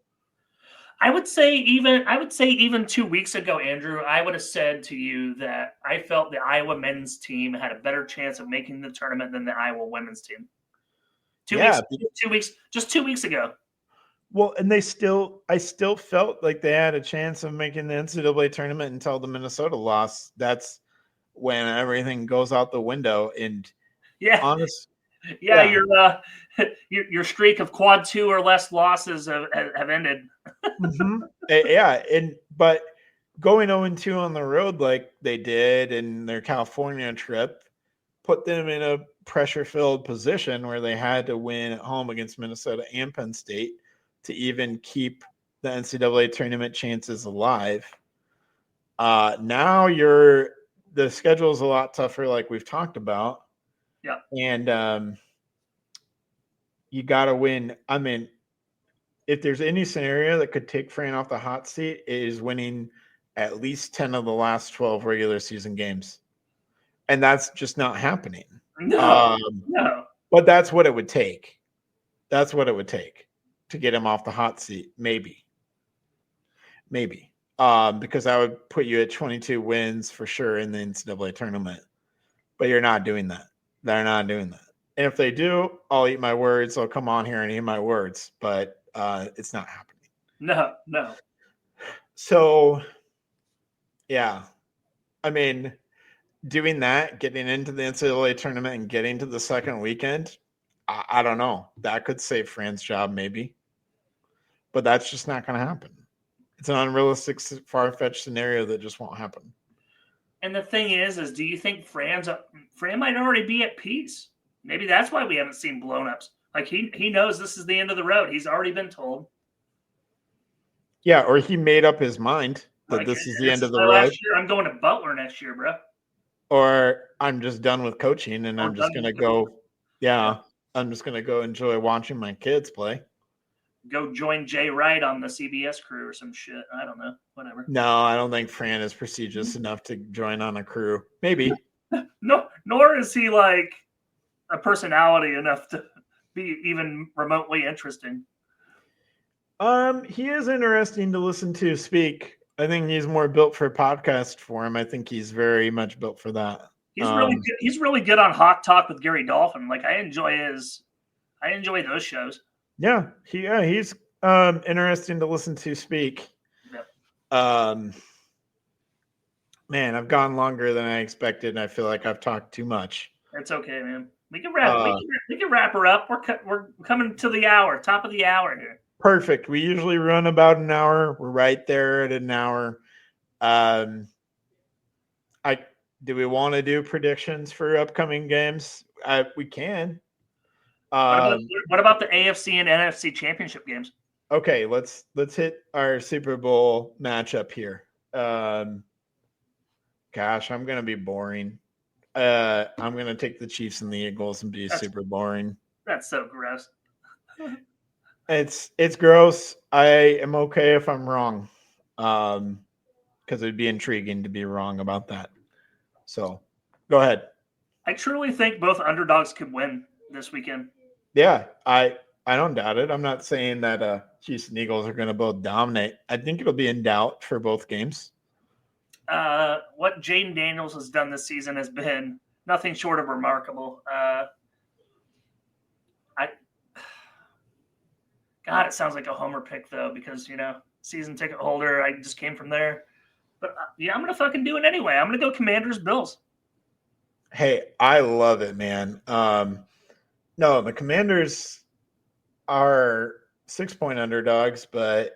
I would say even 2 weeks ago, Andrew, I would have said to you that I felt the Iowa men's team had a better chance of making the tournament than the Iowa women's team. 2 weeks ago. Well, and I still felt like they had a chance of making the NCAA tournament until the Minnesota loss. That's when everything goes out the window. And your streak of quad 2 or less losses have ended. Mm-hmm. Yeah, but going 0-2 on the road like they did in their California trip put them in a pressure-filled position where they had to win at home against Minnesota and Penn State to even keep the NCAA tournament chances alive. Now the schedule is a lot tougher, like we've talked about. Yeah. And you got to win. I mean, if there's any scenario that could take Fran off the hot seat, it is winning at least 10 of the last 12 regular season games. And that's just not happening. No. But that's what it would take. That's what it would take to get him off the hot seat. Maybe. Because I would put you at 22 wins for sure in the NCAA tournament. But you're not doing that. They're not doing that. And if they do, I'll eat my words. I'll come on here and eat my words. But it's not happening. No. So, yeah. I mean, doing that, getting into the NCAA tournament and getting to the second weekend, I don't know. That could save Fran's job maybe. But that's just not going to happen. It's an unrealistic, far-fetched scenario that just won't happen. And the thing is do you think Fran might already be at peace? Maybe that's why we haven't seen blown-ups. Like he knows this is the end of the road. He's already been told. Yeah, or he made up his mind that this is the end of the road. I'm going to Butler next year, bro. Or I'm just done with coaching and I'm just going to go. Yeah, I'm just going to go enjoy watching my kids play. Go join Jay Wright on the CBS crew or some shit. I don't know. Whatever. No, I don't think Fran is prestigious enough to join on a crew. Maybe. No, nor is he like a personality enough to be even remotely interesting. He is interesting to listen to speak. I think he's more built for a podcast form. I think he's very much built for that. He's really good. He's really good on Hawk Talk with Gary Dolphin. Like I enjoy I enjoy those shows. Yeah, he's interesting to listen to speak. Yep. Man, I've gone longer than I expected, and I feel like I've talked too much. It's okay, man. We can wrap. We can wrap her up. We're coming to the hour, top of the hour here. Perfect. We usually run about an hour. We're right there at an hour. Do we want to do predictions for upcoming games? We can. What about the AFC and NFC championship games? Okay, let's hit our Super Bowl matchup here. Gosh, I'm gonna be boring. I'm gonna take the Chiefs and the Eagles and be super boring. That's so gross. It's gross. I am okay if I'm wrong, because it'd be intriguing to be wrong about that. So, go ahead. I truly think both underdogs could win this weekend. Yeah, I don't doubt it. I'm not saying that Chiefs and Eagles are going to both dominate. I think it'll be in doubt for both games. What Jaden Daniels has done this season has been nothing short of remarkable. God, it sounds like a homer pick though, because season ticket holder. I just came from there, but yeah, I'm gonna fucking do it anyway. I'm gonna go Commanders Bills. Hey, I love it, man. No, the Commanders are 6-point underdogs, and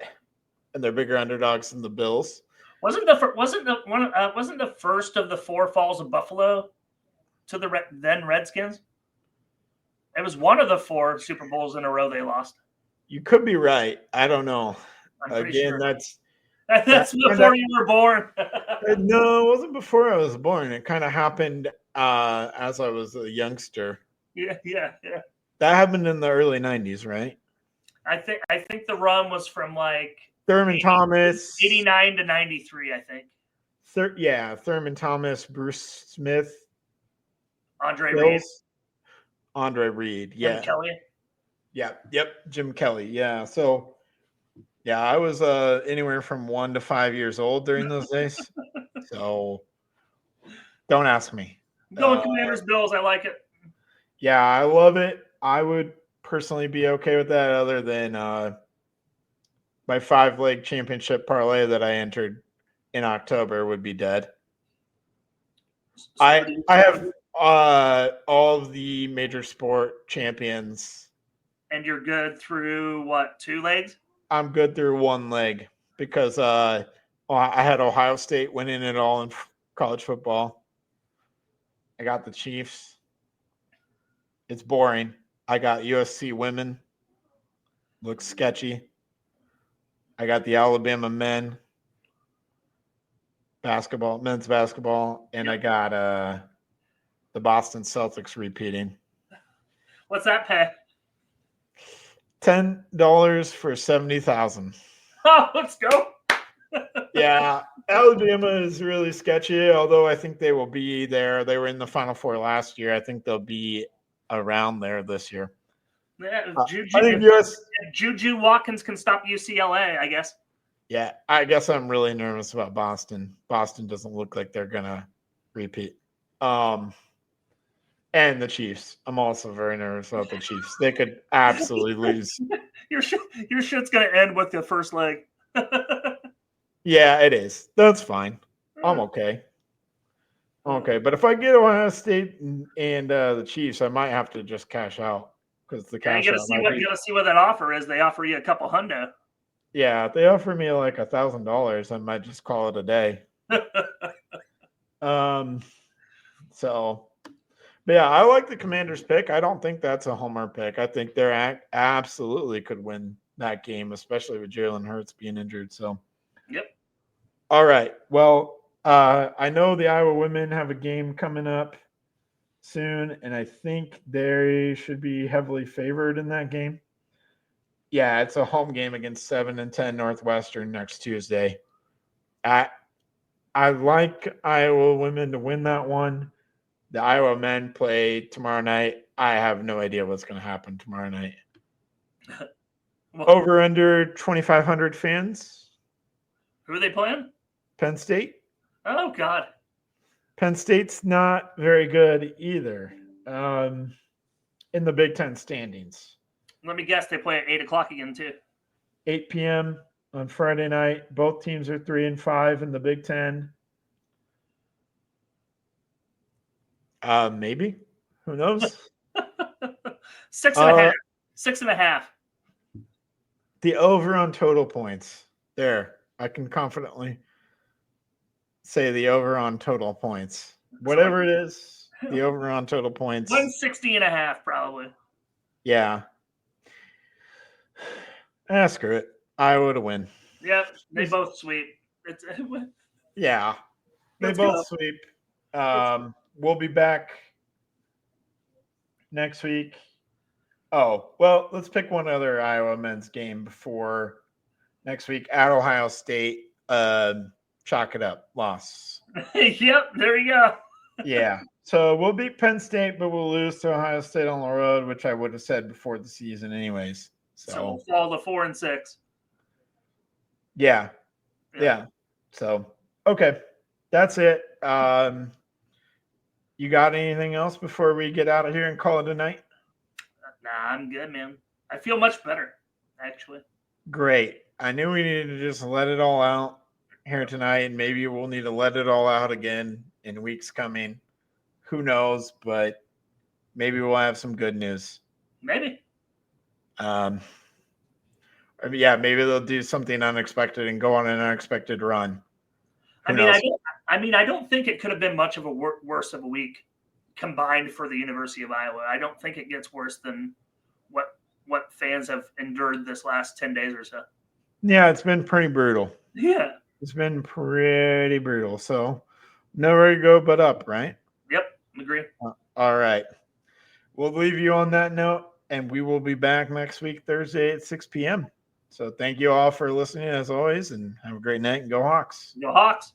they're bigger underdogs than the Bills. Wasn't the first of the four falls of Buffalo to the then Redskins? It was one of the 4 Super Bowls in a row they lost. You could be right. I don't know. I'm Again, sure. that's before you were born. No, it wasn't before I was born. It kind of happened as I was a youngster. Yeah. That happened in the early 90s, right? I think the run was from like Thurman Thomas, 89 to 93, I think. Thurman Thomas, Bruce Smith, Andre Reed, Jim Kelly. Jim Kelly, yeah. So, yeah, I was anywhere from 1 to 5 years old during those days. So, don't ask me. Going Commanders Bills, I like it. Yeah, I love it. I would personally be okay with that, other than my 5-leg championship parlay that I entered in October would be dead. So I have all of the major sport champions. And you're good through what, 2 legs? I'm good through 1 leg because I had Ohio State winning it all in college football. I got the Chiefs. It's boring. I got USC women. Looks sketchy. I got the Alabama men's basketball, and I got the Boston Celtics repeating. What's that pay? $10 for 70,000. Oh, let's go. Yeah, Alabama is really sketchy, although I think they will be there. They were in the Final Four last year. I think they'll be around there this year. Yeah, Juju Watkins can stop UCLA, I guess. Yeah, I guess I'm really nervous about Boston. Boston doesn't look like they're going to repeat. And the Chiefs. I'm also very nervous about the Chiefs. They could absolutely lose. Your shit's going to end with the first leg. Yeah, it is. That's fine. I'm okay. Okay, but if I get Ohio State and the Chiefs, I might have to just cash out, because the cash out. You gotta see what that offer is. They offer you a couple hundo. Yeah, if they offer me like $1,000, I might just call it a day. So, but yeah, I like the Commanders pick. I don't think that's a homer pick. I think they're absolutely could win that game, especially with Jalen Hurts being injured. So, yep. All right. Well, I know the Iowa women have a game coming up soon, and I think they should be heavily favored in that game. Yeah, it's a home game against 7-10 Northwestern next Tuesday. I like Iowa women to win that one. The Iowa men play tomorrow night. I have no idea what's going to happen tomorrow night. Over under 2,500 fans. Who are they playing? Penn State. Oh, God. Penn State's not very good either. in the Big Ten standings. Let me guess, they play at 8 o'clock again too. 8 p.m. on Friday night. Both teams are 3-5 in the Big Ten. Maybe. Who knows? 6.5. 6.5. The over on total points. There. I can confidently say the over on total points. Whatever it is, the over on total points. 160.5 probably. Yeah. Screw it. Iowa to win. Yep, they both sweep. Yeah. They Let's both go. sweep. We'll be back next week. Oh, well, let's pick one other Iowa men's game before next week at Ohio State. Chalk it up. Loss. Yep, there you go. Yeah. So we'll beat Penn State, but we'll lose to Ohio State on the road, which I would have said before the season anyways. So we'll fall to 4-6. Yeah. Yeah. So, okay. That's it. You got anything else before we get out of here and call it a night? Nah, I'm good, man. I feel much better, actually. Great. I knew we needed to just let it all out here tonight, and maybe we'll need to let it all out again in weeks coming. Who knows? But maybe we'll have some good news. Maybe. Yeah, maybe they'll do something unexpected and go on an unexpected run. I don't think it could have been much of a worse of a week combined for the University of Iowa. I don't think it gets worse than what fans have endured this last 10 days or so. Yeah, it's been pretty brutal. Yeah. It's been pretty brutal. So nowhere to go but up, right? Yep, agree. All right. We'll leave you on that note, and we will be back next week, Thursday at 6 p.m. So thank you all for listening as always, and have a great night and go Hawks. Go Hawks.